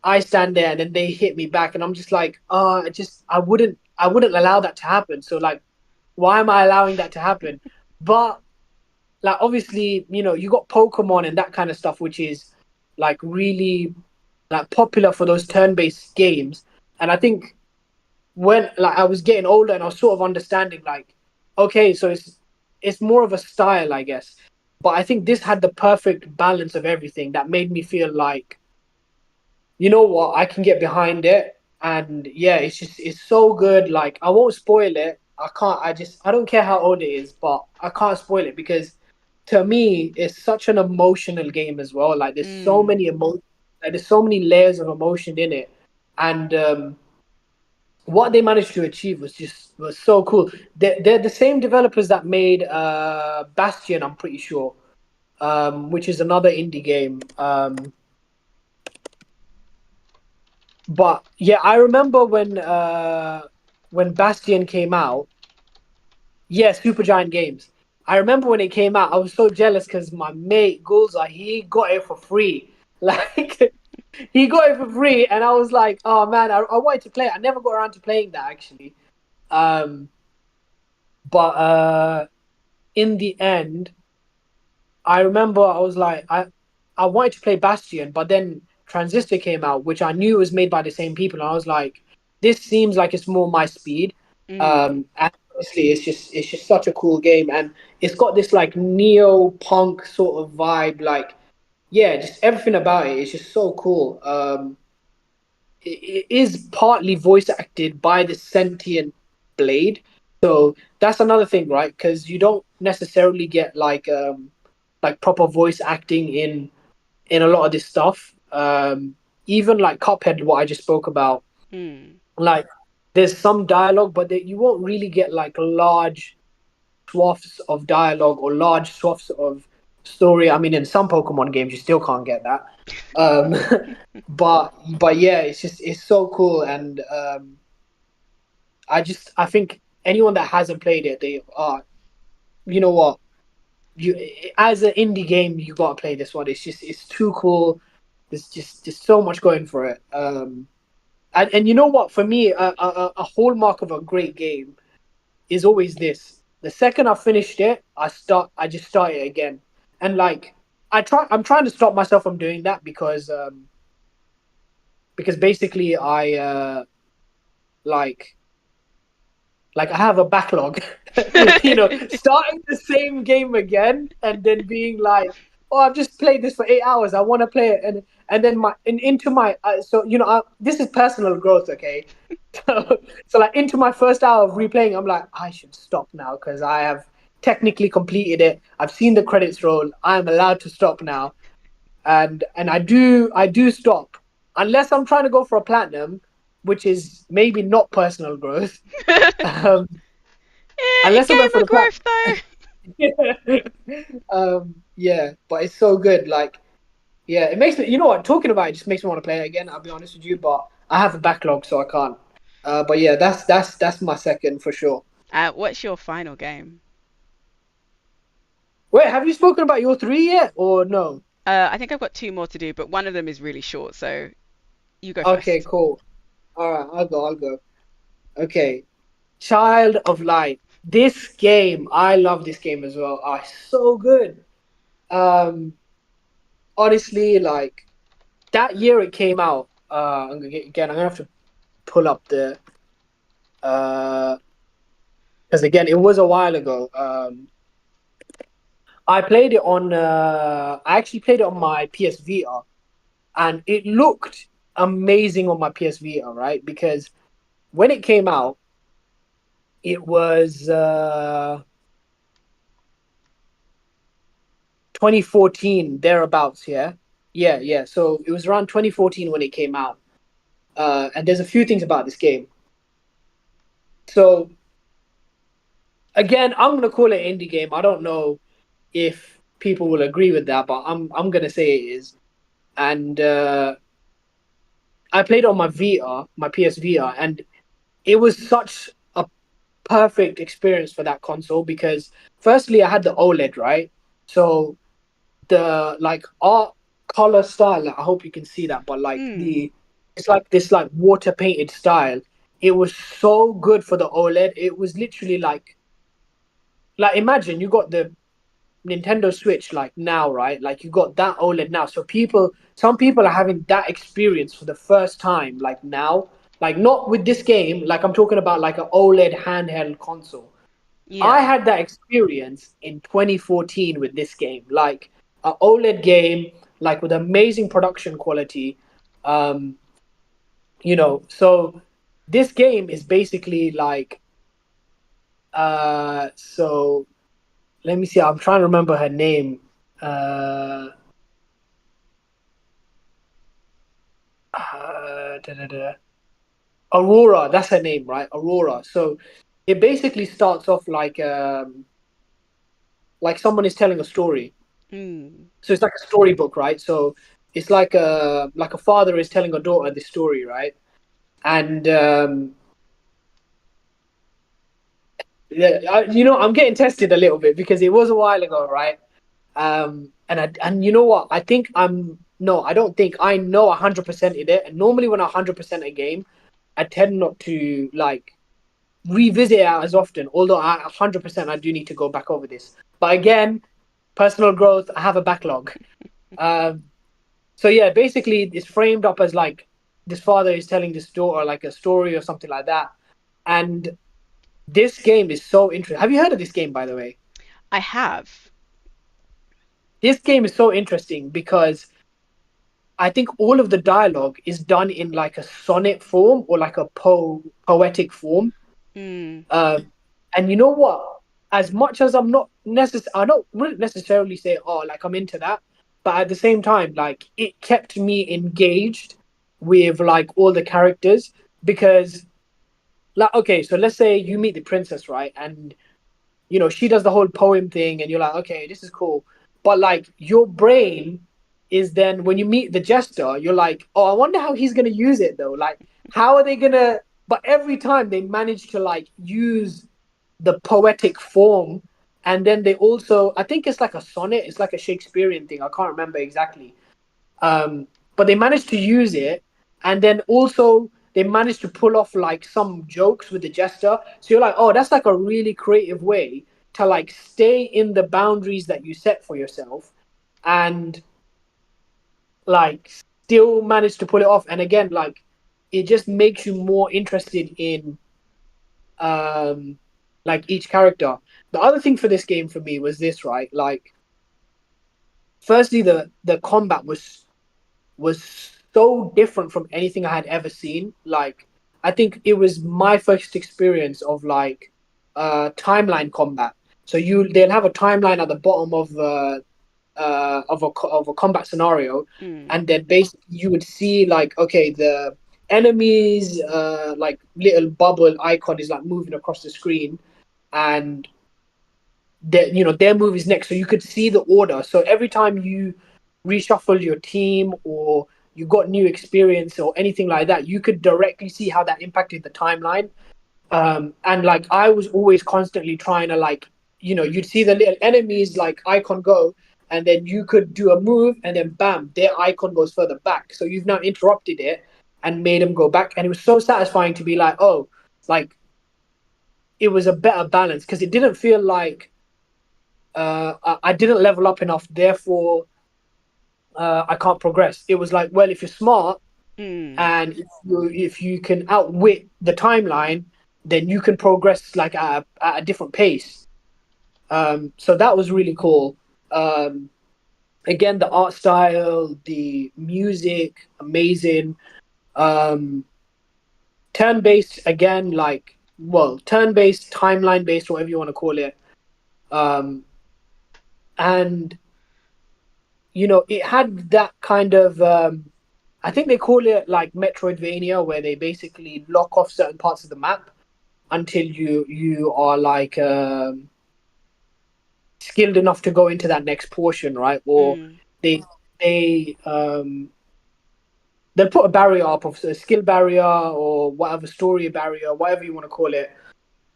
A: I stand there and then they hit me back, and I'm just like, I wouldn't allow that to happen. So like, why am I allowing that to happen? But like obviously, you got Pokemon and that kind of stuff, which is like really like popular for those turn-based games. And I think when like I was getting older and I was sort of understanding like, okay, so it's more of a style, I guess. But I think this had the perfect balance of everything that made me feel like, you know what, I can get behind it. And yeah, it's so good. Like I won't spoil it. I can't. I don't care how old it is, but I can't spoil it because to me it's such an emotional game as well. Like
B: Mm.
A: there's so many layers of emotion in it, and what they managed to achieve was so cool. They're the same developers that made Bastion, I'm pretty sure, which is another indie game. But yeah, I remember when Bastion came out. Yeah, Supergiant Games. I remember when it came out, I was so jealous because my mate Gulza, he got it for free. Like he got it for free, and I was like, oh man, I wanted to play it. I never got around to playing that actually. Um, but in the end, I remember I was like, I wanted to play Bastion, but then Transistor came out, which I knew was made by the same people, and I was like, this seems like it's more my speed.
B: Mm.
A: And honestly, it's just such a cool game, and it's got this like neo punk sort of vibe, like yeah, just everything about it is just so cool. It is partly voice acted by the sentient blade. So that's another thing, right? Because you don't necessarily get like proper voice acting in a lot of this stuff. Even like Cuphead, what I just spoke about,
B: Mm.
A: like there's some dialogue, but you won't really get like large swaths of dialogue or large swaths of story. I mean, in some Pokemon games, you still can't get that. Um, but yeah, it's so cool, and I think anyone that hasn't played it, they are, you know what, you as an indie game, you gotta play this one. It's too cool. There's so much going for it. And you know what, for me, a hallmark of a great game is always this. The second I finished it, I just start it again. And like I'm trying to stop myself from doing that because basically I like like I have a backlog. You know, starting the same game again and then being like, oh, I've just played this for 8 hours. I want to play it, and then into my so you know this is personal growth, okay? So like into my first hour of replaying, I'm like, I should stop now because I have technically completed it. I've seen the credits roll. I'm allowed to stop now, and I do stop unless I'm trying to go for a platinum, which is maybe not personal growth. Um, unless I'm going for
B: Gamer
A: the
B: growth though.
A: platinum. Yeah, but it's so good. Like, yeah, it makes me. You know what? Talking about it just makes me want to play it again. I'll be honest with you, but I have a backlog, so I can't. But yeah, that's my second for sure.
B: What's your final game?
A: Wait, have you spoken about your three yet, or no?
B: I think I've got two more to do, but one of them is really short, so you go
A: Okay,
B: first.
A: cool. All right, I'll go. Okay, Child of Light. This game, I love this game as well. Ah, it's so good. Um, honestly, like that year it came out. Again, I'm gonna have to pull up the because again, it was a while ago. I actually played it on my PS Vita, and it looked amazing on my PS Vita, right? Because when it came out, it was 2014 thereabouts. Yeah. So it was around 2014 when it came out. And there's a few things about this game. So again, I'm gonna call it indie game. I don't know if people will agree with that, but I'm gonna say it is. And I played on my Vita, my PS Vita, and it was such a perfect experience for that console because firstly I had the OLED, right? So the like art color style, like, I hope you can see that, but like
B: Mm.
A: the it's like this like water painted style. It was so good for the OLED. It was literally like imagine you got Nintendo Switch like now, right? Like you got that OLED now. So some people are having that experience for the first time, like now. Like not with this game, like I'm talking about like an OLED handheld console. I
B: Yeah.
A: had that experience in 2014 with this game, like an OLED game, like with amazing production quality. Um, so this game is basically like, so let me see. I'm trying to remember her name. Uh, da, da, da. Aurora, that's her name, right? Aurora. So it basically starts off like someone is telling a story.
B: Mm.
A: So it's like a storybook, right? So it's like a father is telling a daughter this story, right? And yeah, I'm getting tested a little bit because it was a while ago, right? And you know what? I think I'm no, I don't think I know 100% in it. And normally when I 100% a game, I tend not to like revisit it as often. Although I 100% I do need to go back over this. But again, personal growth, I have a backlog. Um, so yeah, basically it's framed up as like this father is telling this daughter like a story or something like that. And this game is so interesting. Have you heard of this game, by the way?
B: I have.
A: This game is so interesting because I think all of the dialogue is done in like a sonnet form or like a poetic form.
B: Mm.
A: Um, and you know what? As much as I don't wouldn't necessarily say, oh, like I'm into that, but at the same time, like it kept me engaged with like all the characters because, like, okay, so let's say you meet the princess, right? And she does the whole poem thing, and you're like, okay, this is cool. But like your brain is then when you meet the jester, you're like, oh, I wonder how he's gonna use it though. Like, how are they gonna? But every time they manage to like use the poetic form, and then they also, I think it's like a sonnet, it's like a Shakespearean thing. I can't remember exactly, but they managed to use it, and then also they managed to pull off like some jokes with the jester. So you're like, oh, that's like a really creative way to like stay in the boundaries that you set for yourself, and like still manage to pull it off. And again, like it just makes you more interested in um like each character. The other thing for this game for me was this, right? Like, firstly, the combat was so different from anything I had ever seen. Like, I think it was my first experience of like timeline combat. So they'll have a timeline at the bottom of a combat scenario,
B: Mm.
A: and then basically you would see like, okay, the enemies like little bubble icon is like moving across the screen, and their move is next, so you could see the order. So every time you reshuffle your team or you got new experience or anything like that, you could directly see how that impacted the timeline. And like I was always constantly trying to like, you'd see the little enemies like icon go, and then you could do a move, and then bam, their icon goes further back. So you've now interrupted it and made them go back, and it was so satisfying to be like, oh, like it was a better balance because it didn't feel like I didn't level up enough, therefore I can't progress. It was like, well, if you're smart
B: Mm.
A: and if you can outwit the timeline, then you can progress like at a different pace. So that was really cool. Um, Again, the art style, the music, amazing. Um, Turn-based again, like, well, turn-based, timeline-based, whatever you want to call it. Um, and it had that kind of I think they call it like Metroidvania, where they basically lock off certain parts of the map until you are like skilled enough to go into that next portion, right? Or
B: Mm.
A: they they they'll put a barrier up of a skill barrier or whatever, story barrier, whatever you want to call it.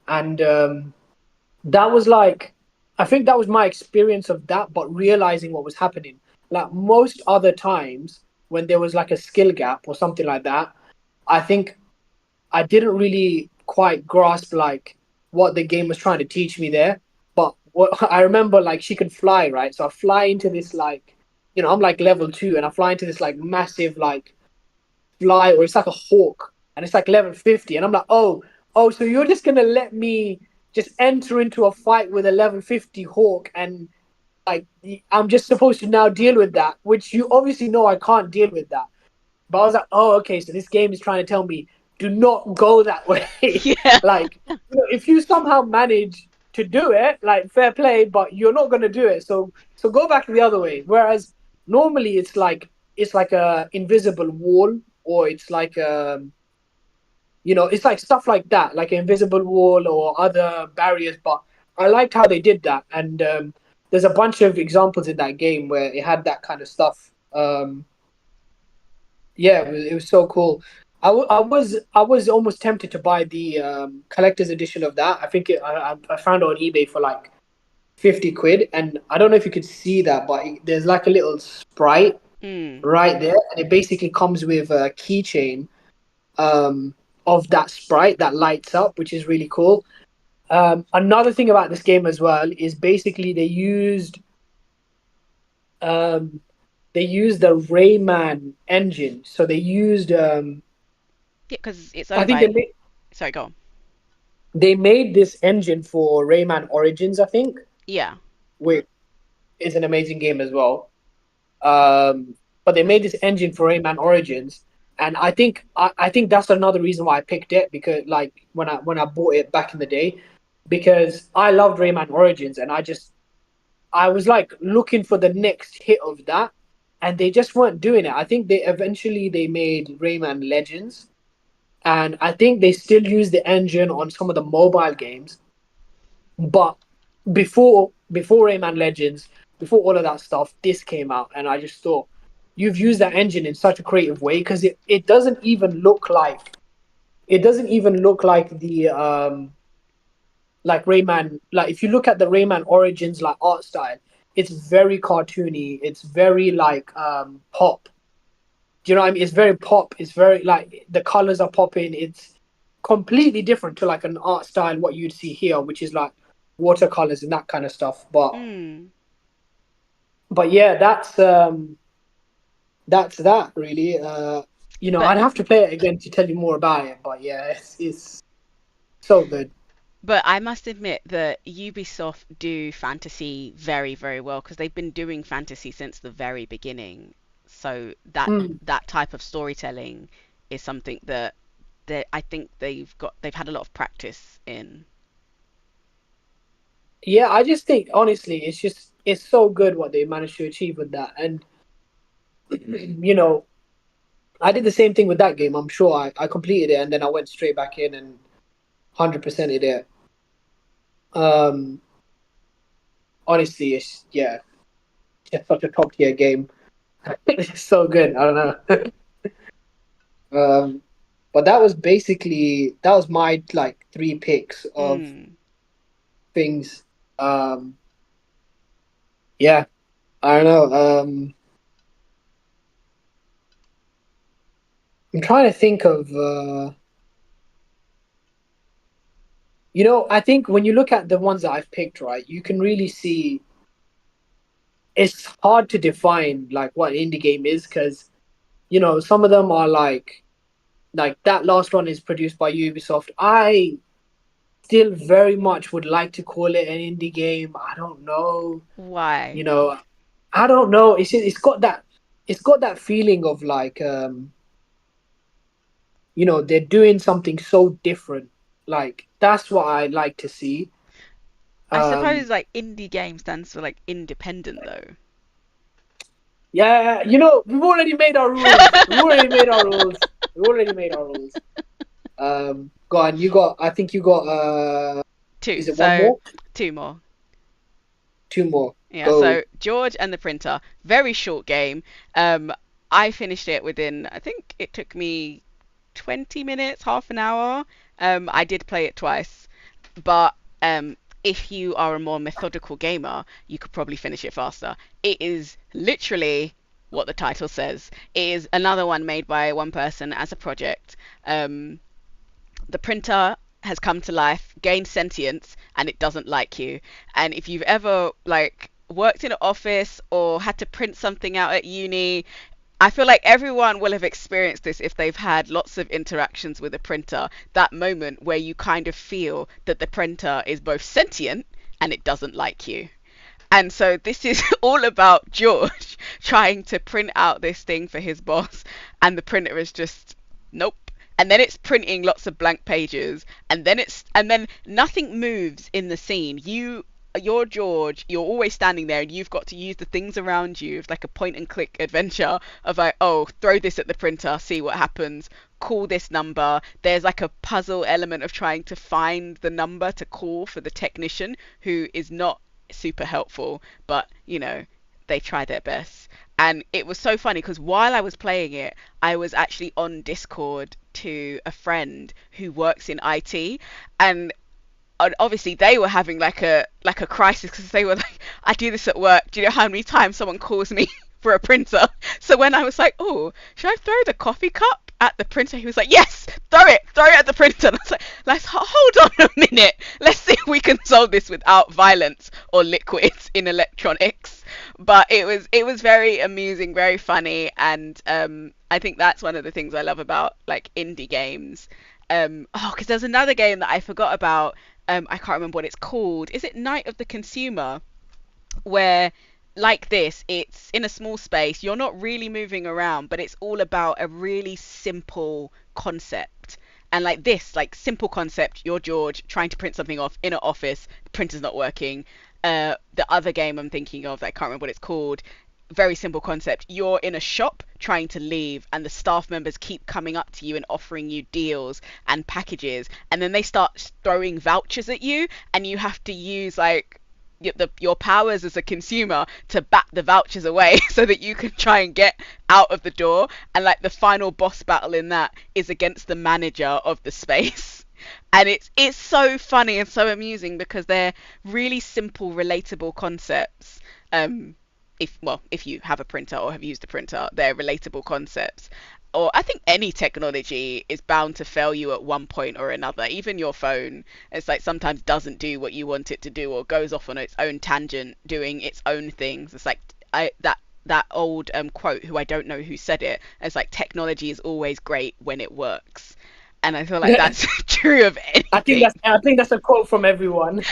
A: And that was like, I think that was my experience of that, but realizing what was happening. Like most other times when there was like a skill gap or something like that, I think I didn't really quite grasp like what the game was trying to teach me there. But well, I remember like she could fly, right? So I fly into this like, I'm like level 2, and I fly into this like massive like fly, or it's like a hawk, and it's like level 50, and I'm like, oh, so you're just gonna let me just enter into a fight with a level 50 hawk, and like I'm just supposed to now deal with that, which you obviously know I can't deal with that. But I was like, oh, okay, so this game is trying to tell me do not go that way.
B: Yeah.
A: Like, if you somehow manage to do it, like fair play, but you're not gonna do it. So go back the other way. Whereas normally it's like a invisible wall, or it's like it's like stuff like that, like an invisible wall or other barriers. But I liked how they did that, and there's a bunch of examples in that game where it had that kind of stuff. Yeah, it was so cool. I was almost tempted to buy the collector's edition of that. I think I found it on eBay for like 50 quid, and I don't know if you could see that, but there's like a little sprite
B: Mm.
A: right there, and it basically comes with a keychain um, of that sprite that lights up, which is really cool. Another thing about this game as well is basically um, they used the Rayman engine. So
B: Yeah, because it's
A: I
B: owned
A: think
B: by. Sorry, go on.
A: they made this engine for Rayman Origins, I think,
B: Yeah.
A: which is an amazing game as well. Um, but they made this engine for Rayman Origins, and I think that's another reason why I picked it, because like when I bought it back in the day, because I loved Rayman Origins, and I was like looking for the next hit of that, and they just weren't doing it. I think they made Rayman Legends, and I think they still use the engine on some of the mobile games. But before Rayman Legends, before all of that stuff, this came out, and I just thought you've used that engine in such a creative way, because it doesn't even look like the like Rayman. Like if you look at the Rayman Origins like art style, it's very cartoony. It's very like pop. Do you know what I mean? It's very pop. It's very like the colors are popping. It's completely different to like an art style what you'd see here, which is like watercolors and that kind of stuff. But
B: Mm.
A: but yeah, that's that really.
B: But
A: I'd have to play it again to tell you more about it. But yeah, it's so good.
B: But I must admit that Ubisoft do fantasy very, very well because they've been doing fantasy since the very beginning. So
A: Mm.
B: that type of storytelling is something that I think they've had a lot of practice in.
A: Yeah, I just think honestly, it's so good what they managed to achieve with that. And you know, I did the same thing with that game. I'm sure I completed it, and then I went straight back in and 100%ed it. Um, Honestly, it's yeah, it's such a top tier game. It's so good. I don't know. But that was my like three picks of
B: Mm.
A: things. Um, yeah, I don't know. I'm trying to think of. I think when you look at the ones that I've picked, right, you can really see it's hard to define like what an indie game is, because some of them are like that last one is produced by Ubisoft. I still very much would like to call it an indie game. I don't know.
B: Why?
A: You know, I don't know. It's got that feeling of like they're doing something so different. Like that's what I like to see.
B: I suppose
A: Um
B: like indie game stands for like independent though.
A: yeah, we've already made our rules. We've already made our rules. We've already made our rules. Go on, I think you got
B: Two.
A: is it one
B: So
A: more?
B: two more.
A: Two more.
B: Yeah,
A: Go.
B: so George and the Printer, very short game. Um, I finished it within, I think it took me 20 minutes, half an hour. I did play it twice, but if you are a more methodical gamer, you could probably finish it faster. It is literally what the title says. It is another one made by one person as a project. The Printer has come to life, gained sentience, and it doesn't like you. And if you've ever like worked in an office or had to print something out at uni, I feel like everyone will have experienced this if they've had lots of interactions with a printer. That moment where you kind of feel that the printer is both sentient and it doesn't like you. And so this is all about George trying to print out this thing for his boss, and the printer is just nope. And then it's printing lots of blank pages, and then nothing moves in the scene. You're George, you're always standing there and you've got to use the things around you. It's like a point and click adventure of like, oh, throw this at the printer, see what happens, call this number. There's like a puzzle element of trying to find the number to call for the technician, who is not super helpful, but they try their best. And it was so funny because while I was playing it, I was actually on Discord to a friend who works in IT, and obviously they were having like a crisis because they were like, I do this at work. Do you know how many times someone calls me for a printer? So when I was like, oh, should I throw the coffee cup at the printer? He was like, yes, throw it at the printer. And I was like, let's hold on a minute. Let's see if we can solve this without violence or liquids in electronics. But it was very amusing, very funny, and I think that's one of the things I love about like indie games. Because there's another game that I forgot about. I can't remember what it's called. Is it Night of the Consumer? Where, like this, it's in a small space. You're not really moving around, but it's all about a really simple concept. And like this, like simple concept, you're George trying to print something off in an office. The printer's not working. The other game I'm thinking of, I can't remember what it's called, very simple concept. You're in a shop trying to leave, and the staff members keep coming up to you and offering you deals and packages, and then they start throwing vouchers at you, and you have to use like your powers as a consumer to bat the vouchers away so that you can try and get out of the door. And like the final boss battle in that is against the manager of the space. And it's so funny and so amusing because they're really simple, relatable concepts. If you have a printer or have used a printer, they're relatable concepts. Or I think any technology is bound to fail you at one point or another. Even your phone, it's like sometimes doesn't do what you want it to do or goes off on its own tangent, doing its own things. It's like that old quote, who I don't know who said it. It's like technology is always great when it works, and I feel like that's true of anything.
A: I think that's a quote from everyone.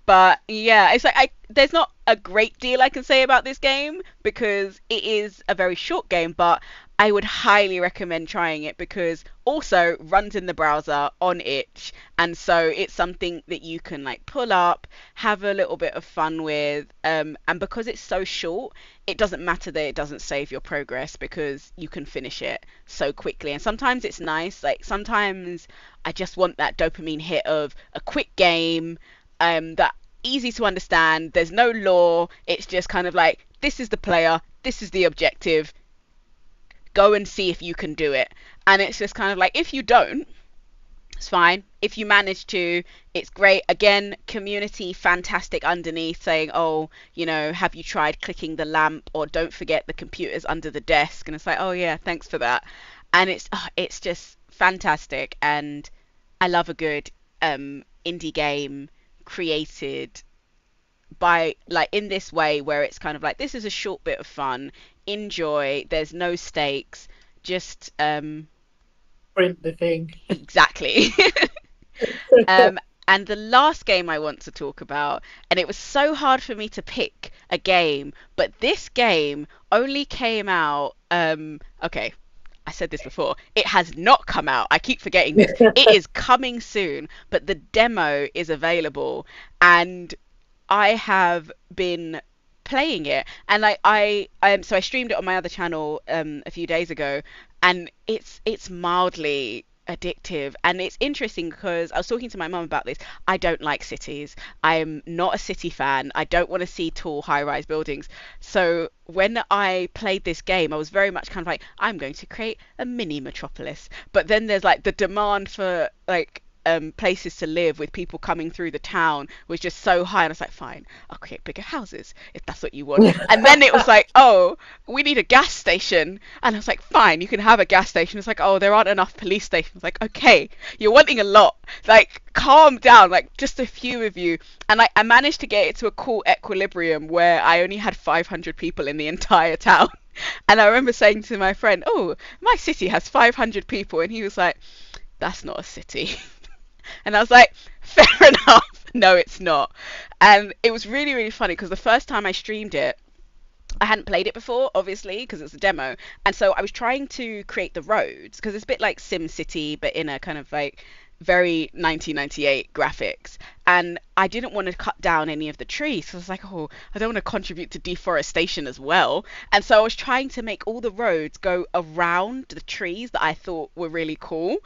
B: But yeah, it's like there's not a great deal I can say about this game because it is a very short game, but I would highly recommend trying it because also runs in the browser on itch, and so it's something that you can like pull up, have a little bit of fun with, and because it's so short, it doesn't matter that it doesn't save your progress because you can finish it so quickly. And sometimes it's nice, like sometimes I just want that dopamine hit of a quick game, that easy to understand. There's no lore. It's just kind of like, this is the player, this is the objective. Go and see if you can do it. And it's just kind of like, if you don't, it's fine. If you manage to, it's great. Again, community fantastic underneath saying, oh, have you tried clicking the lamp, or don't forget the computer's under the desk. And it's like, oh yeah, thanks for that. And it's just fantastic. And I love a good indie game created by like in this way where it's kind of like, this is a short bit of fun, enjoy, there's no stakes, just
A: Print the thing.
B: exactly. And the last game I want to talk about, and it was so hard for me to pick a game, but this game only came out, okay, I said this before. It has not come out. I keep forgetting this. It is coming soon, but the demo is available, and I have been playing it. And like so I streamed it on my other channel a few days ago, and it's mildly addictive. And it's interesting because I was talking to my mum about this. I don't like cities. I'm not a city fan. I don't want to see tall high-rise buildings. So when I played this game, I was very much kind of like, I'm going to create a mini metropolis. But then there's like the demand for like places to live with people coming through the town was just so high, and I was like, fine, I'll create bigger houses if that's what you want. And then it was like, oh, we need a gas station, and I was like, fine, you can have a gas station. It's like, oh, there aren't enough police stations. Like, okay, you're wanting a lot, like calm down, like just a few of you. And I managed to get it to a cool equilibrium where I only had 500 people in the entire town. And I remember saying to my friend, oh, my city has 500 people, and he was like, that's not a city. And I was like, fair enough. No, it's not. And it was really, really funny because the first time I streamed it, I hadn't played it before, obviously, because it's a demo. And so I was trying to create the roads because it's a bit like Sim City, but in a kind of like very 1998 graphics. And I didn't want to cut down any of the trees. So I was like, oh, I don't want to contribute to deforestation as well. And so I was trying to make all the roads go around the trees that I thought were really cool.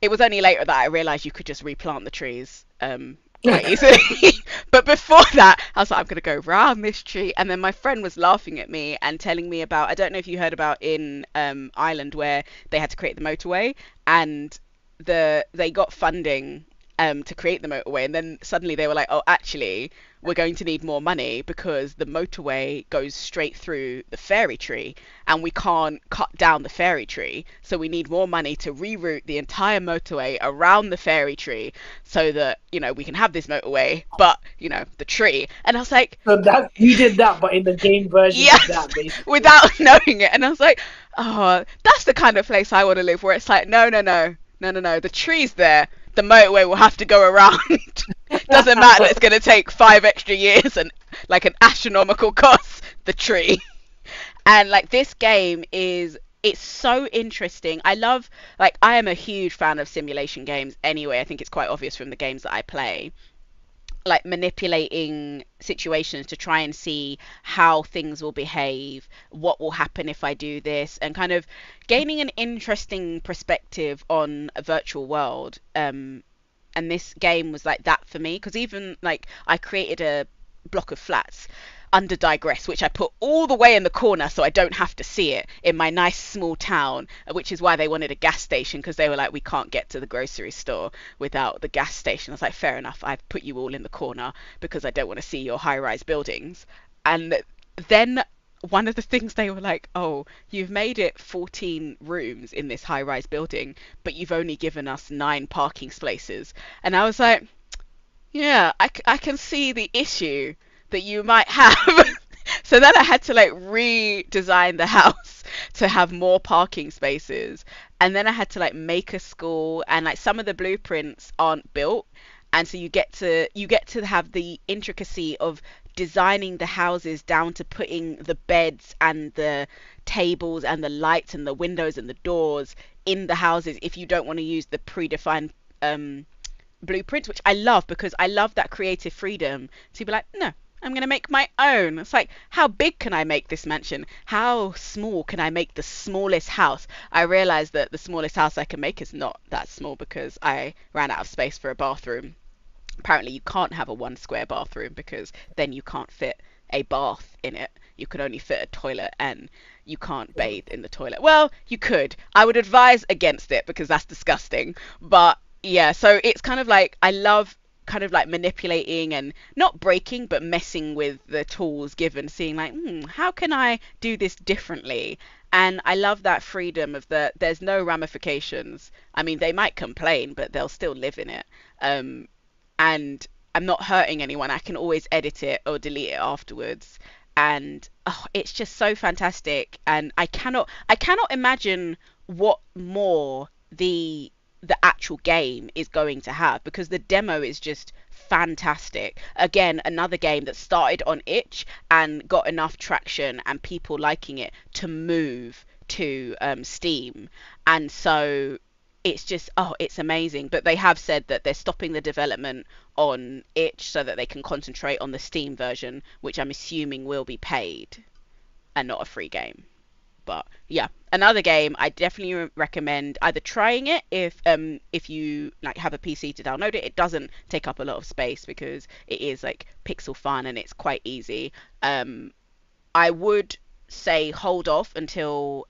B: It was only later that I realized you could just replant the trees quite easily. But before that, I was like, I'm going to go around this tree. And then my friend was laughing at me and telling me about, I don't know if you heard about in Ireland where they had to create the motorway, and they got funding to create the motorway, and then suddenly they were like, oh, actually, we're going to need more money because the motorway goes straight through the fairy tree, and we can't cut down the fairy tree, so we need more money to reroute the entire motorway around the fairy tree so that, you know, we can have this motorway, but, you know, the tree. And I was like,
A: So that you did that, but in the game version of
B: yes,
A: that, basically.
B: without knowing it. And I was like, oh, that's the kind of place I want to live, where it's like, no, no, no, no, no, no, the tree's there. The motorway will have to go around. Doesn't matter. It's going to take 5 extra years and like an astronomical cost. The tree. And like this game is, it's so interesting. I love, like, I am a huge fan of simulation games anyway. I think it's quite obvious from the games that I play, like manipulating situations to try and see how things will behave, what will happen if I do this, and kind of gaining an interesting perspective on a virtual world. And this game was like that for me because even like I created a block of flats under digress, which I put all the way in the corner so I don't have to see it in my nice small town, which is why they wanted a gas station, because they were like, we can't get to the grocery store without the gas station. I was like, fair enough, I've put you all in the corner because I don't want to see your high-rise buildings. And then one of the things they were like, oh, you've made it 14 rooms in this high-rise building, but you've only given us 9 parking spaces. And I was like, yeah, I can see the issue that you might have. So then I had to like redesign the house to have more parking spaces. And then I had to like make a school, and like some of the blueprints aren't built. And so you get to have the intricacy of designing the houses down to putting the beds and the tables and the lights and the windows and the doors in the houses if you don't want to use the predefined blueprints, which I love because I love that creative freedom to be like, no, I'm going to make my own. It's like, how big can I make this mansion? How small can I make the smallest house? I realized that the smallest house I can make is not that small because I ran out of space for a bathroom. Apparently, you can't have a 1 square bathroom because then you can't fit a bath in it. You can only fit a toilet, and you can't bathe in the toilet. Well, you could. I would advise against it because that's disgusting. But yeah, so it's kind of like I love kind of like manipulating and not breaking but messing with the tools given, seeing like, how can I do this differently? And I love that freedom of there's no ramifications. I mean, they might complain, but they'll still live in it. And I'm not hurting anyone. I can always edit it or delete it afterwards. And oh, it's just so fantastic. And I cannot imagine what more the actual game is going to have, because the demo is just fantastic. Again, another game that started on itch and got enough traction and people liking it to move to Steam. And so it's just, oh, it's amazing. But they have said that they're stopping the development on itch so that they can concentrate on the Steam version, which I'm assuming will be paid and not a free game. But yeah, another game I definitely recommend either trying it if you like have a PC to download it. It doesn't take up a lot of space because it is like pixel fun and it's quite easy. I would say hold off until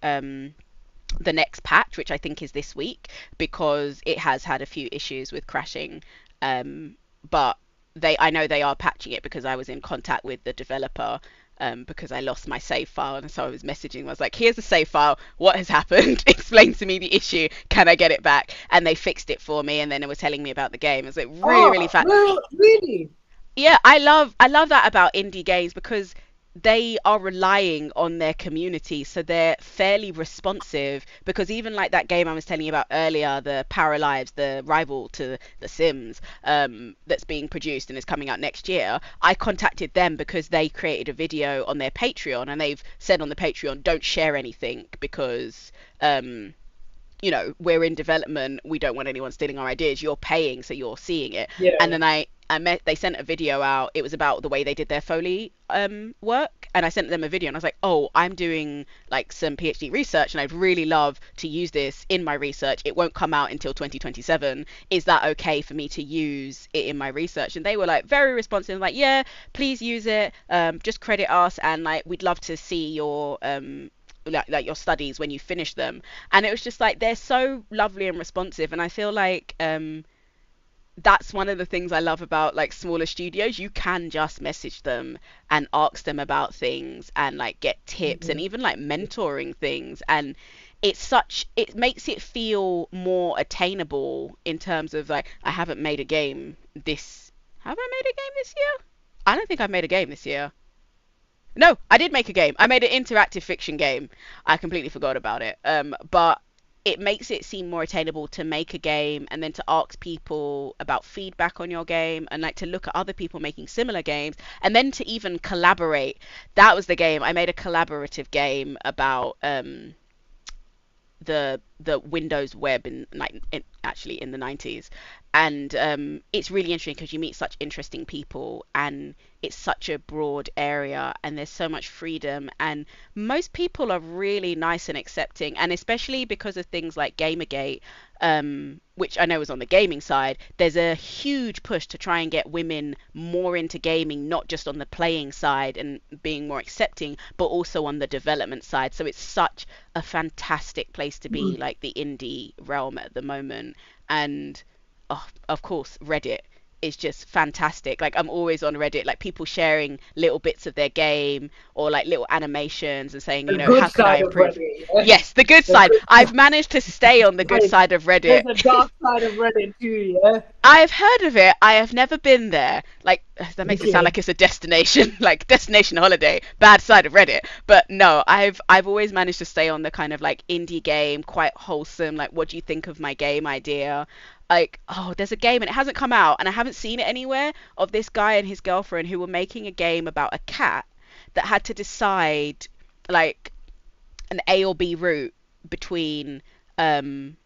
B: the next patch, which I think is this week, because it has had a few issues with crashing. But I know they are patching it because I was in contact with the developer. Because I lost my save file, and so I was messaging. I was like, "Here's the save file. What has happened? Explain to me the issue. Can I get it back?" And they fixed it for me, and then it was telling me about the game. It was like really, really
A: Oh,
B: fast.
A: well, really?
B: Yeah, I love that about indie games because they are relying on their community, so they're fairly responsive. Because even like that game I was telling you about earlier, the Paralives, the rival to The Sims, that's being produced and is coming out next year, I contacted them because they created a video on their Patreon, and they've said on the Patreon, don't share anything because we're in development. We don't want anyone stealing our ideas. You're paying, so you're seeing it. And
A: Yeah.
B: then I met, they sent a video out. It was about the way they did their Foley work. And I sent them a video and I was like, oh, I'm doing like some PhD research and I'd really love to use this in my research. It won't come out until 2027. Is that okay for me to use it in my research? And they were like very responsive, like, yeah, please use it. Just credit us, and like we'd love to see your like your studies when you finish them. And it was just like they're so lovely and responsive, and I feel like that's one of the things I love about like smaller studios. You can just message them and ask them about things and like get tips and
A: Mhm.
B: even like mentoring things, and it makes it feel more attainable in terms of like I haven't made a game this have I made a game this year? I don't think I've made a game this year. No, I did make a game. I made an interactive fiction game. I completely forgot about it. But it makes it seem more attainable to make a game and then to ask people about feedback on your game and like to look at other people making similar games and then to even collaborate. That was the game. I made a collaborative game about the Windows web actually in the 90s, and it's really interesting because you meet such interesting people and it's such a broad area and there's so much freedom, and most people are really nice and accepting, and especially because of things like Gamergate, which I know is on the gaming side. There's a huge push to try and get women more into gaming, not just on the playing side and being more accepting, but also on the development side. So it's such a fantastic place to be, like the indie realm at the moment. And oh, of course, Reddit is just fantastic. Like I'm always on Reddit, like people sharing little bits of their game or like little animations and saying,
A: The
B: how
A: good
B: could I
A: side of
B: improve?
A: Reddit, yeah.
B: Yes, the good
A: The
B: side.
A: good
B: I've managed to stay on the good
A: side.
B: side of Reddit.
A: There's a dark side of Reddit too, yeah.
B: I've heard of it. I have never been there. Like that makes it sound
A: Okay.
B: like it's a destination, like destination holiday, bad side of Reddit. But no, I've always managed to stay on the kind of like indie game, quite wholesome. Like, what do you think of my game idea? Like, oh, there's a game and it hasn't come out, and I haven't seen it anywhere, of this guy and his girlfriend who were making a game about a cat that had to decide like an A or B route between um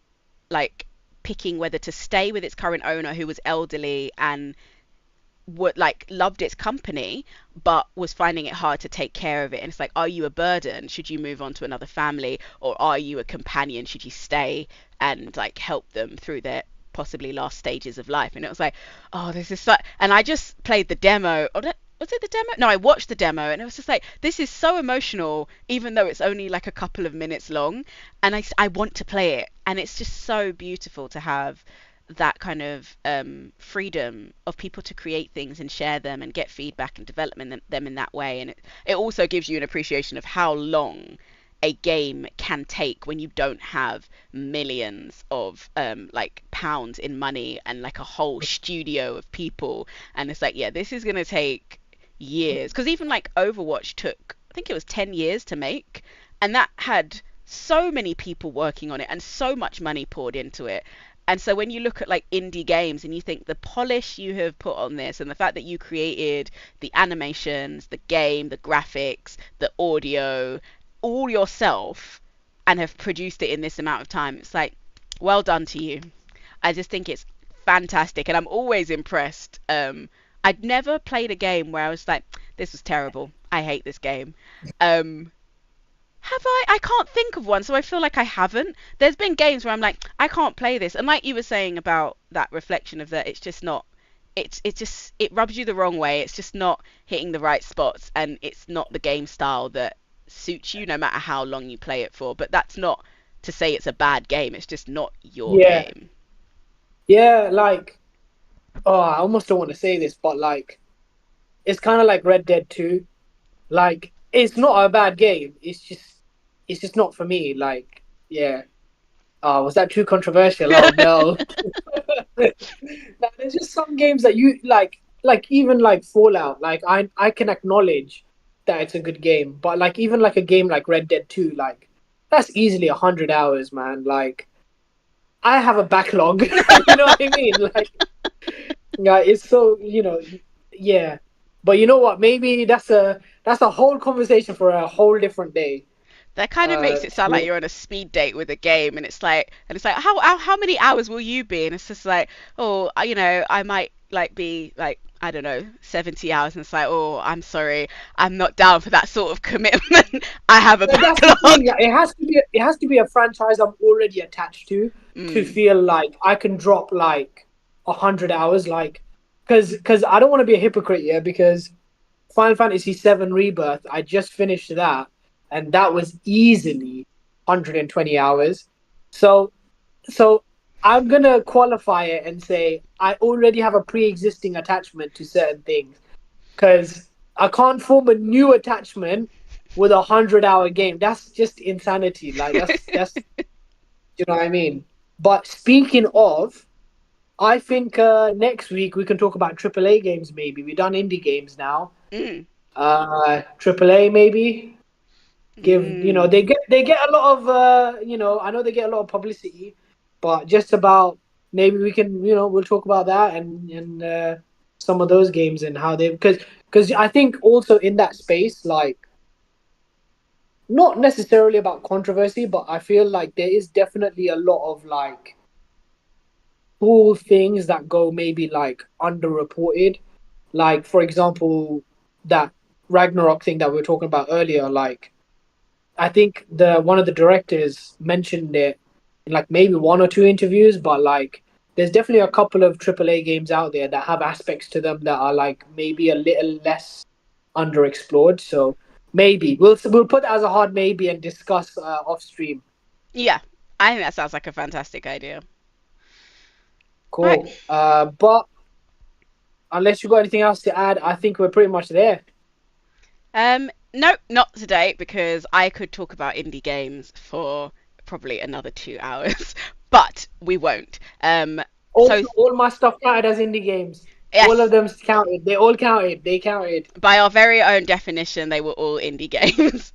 B: like picking whether to stay with its current owner who was elderly and would like loved its company but was finding it hard to take care of it. And it's like, are you a burden, should you move on to another family, or are you a companion, should you stay and like help them through their possibly last stages of life? And it was like, oh, this is so. And I just played the demo, or was it the demo? No, I watched the demo and it was just like, this is so emotional even though it's only like a couple of minutes long, and I want to play it. And it's just so beautiful to have that kind of freedom of people to create things and share them and get feedback and development them in that way. And it also gives you an appreciation of how long a game can take when you don't have millions of like pounds in money and like a whole studio of people. And it's like, yeah, this is gonna take years, because even like Overwatch took, I think it was 10 years to make, and that had so many people working on it and so much money poured into it. And so when you look at like indie games and you think the polish you have put on this and the fact that you created the animations, the game, the graphics, the audio, all yourself, and have produced it in this amount of time, it's like, well done to you. I just think it's fantastic, and I'm always impressed. I'd never played a game where I was like, this was terrible. I hate this game. Um, have I? I can't think of one, so I feel like I haven't. There's been games where I'm like, I can't play this, and like you were saying about that reflection of that, it's just not. It's just it rubs you the wrong way. It's just not hitting the right spots, and it's not the game style that suits you, no matter how long you play it for. But that's not to say it's a bad game. It's just not your
A: Yeah,
B: game.
A: yeah. Like, oh, I almost don't want to say this, but like, it's kind of like Red Dead 2. Like, it's not a bad game. It's just not for me. Like, yeah. Oh, was that too controversial? Oh no. Like, there's just some games that you like even like Fallout. Like, I can acknowledge that it's a good game, but like even like a game like Red Dead 2, like that's easily 100 hours, man. Like, I have a backlog. You know what I mean? Like, yeah, it's so yeah. But you know what? Maybe that's a whole conversation for a whole different day.
B: That kind of makes it sound like you're on a speed date with a game, and it's like how many hours will you be? And it's just like, oh, I might like be like, I don't know, 70 hours, and it's like, oh, I'm sorry, I'm not down for that sort of commitment. I have a
A: But that's the thing.
B: backlog.
A: Yeah, it has to be a franchise I'm already attached to
B: Mm,
A: feel like I can drop like 100 hours. Like, because I don't want to be a hypocrite, yeah. Because Final Fantasy VII Rebirth, I just finished that, and that was easily 120 hours. So so I'm gonna qualify it and say I already have a pre-existing attachment to certain things because I can't form a new attachment with 100-hour game. That's just insanity. Like that's you know what I mean. But speaking of, I think next week we can talk about AAA games. Maybe we've done indie games now.
B: mm,
A: AAA maybe give
B: mm.
A: they get a lot of I know they get a lot of publicity, but just about maybe we can we'll talk about that and some of those games and how they because I think also in that space like not necessarily about controversy, but I feel like there is definitely a lot of like cool things that go maybe like underreported, like for example that Ragnarok thing that we were talking about earlier, like I think the one of the directors mentioned it in like maybe one or two interviews, but like there's definitely a couple of AAA games out there that have aspects to them that are like maybe a little less underexplored. So maybe we'll put that as a hard maybe and discuss off stream.
B: Yeah, I think that sounds like a fantastic idea. Right.
A: Cool. But unless you got anything else to add, I think we're pretty much there.
B: No, not today because I could talk about indie games for probably another 2 hours, but we won't. So
A: Also, all my stuff counted as indie games. All of
B: yes,
A: them counted. They all counted. They counted.
B: by our very own definition, they were all indie games.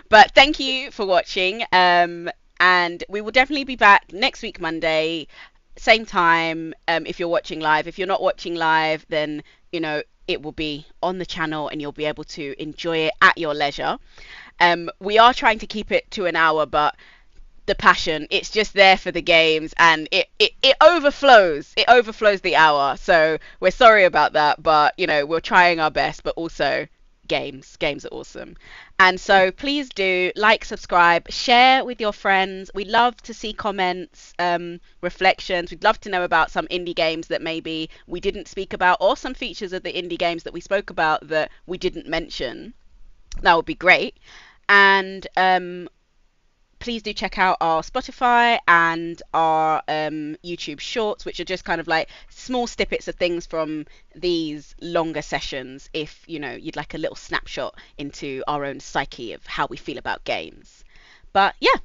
B: But thank you for watching. And we will definitely be back next week, Monday, same time. If you're watching live, if you're not watching live, then it will be on the channel and you'll be able to enjoy it at your leisure. We are trying to keep it to an hour, but the passion, it's just there for the games, and it overflows. It overflows the hour. So we're sorry about that, but we're trying our best. But also, games are awesome. And so please do like, subscribe, share with your friends. We love to see comments, reflections. We'd love to know about some indie games that maybe we didn't speak about, or some features of the indie games that we spoke about that we didn't mention. That would be great. And please do check out our Spotify and our YouTube shorts, which are just kind of like small snippets of things from these longer sessions. If you'd like a little snapshot into our own psyche of how we feel about games. But yeah,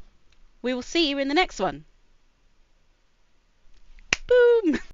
B: we will see you in the next one. Boom!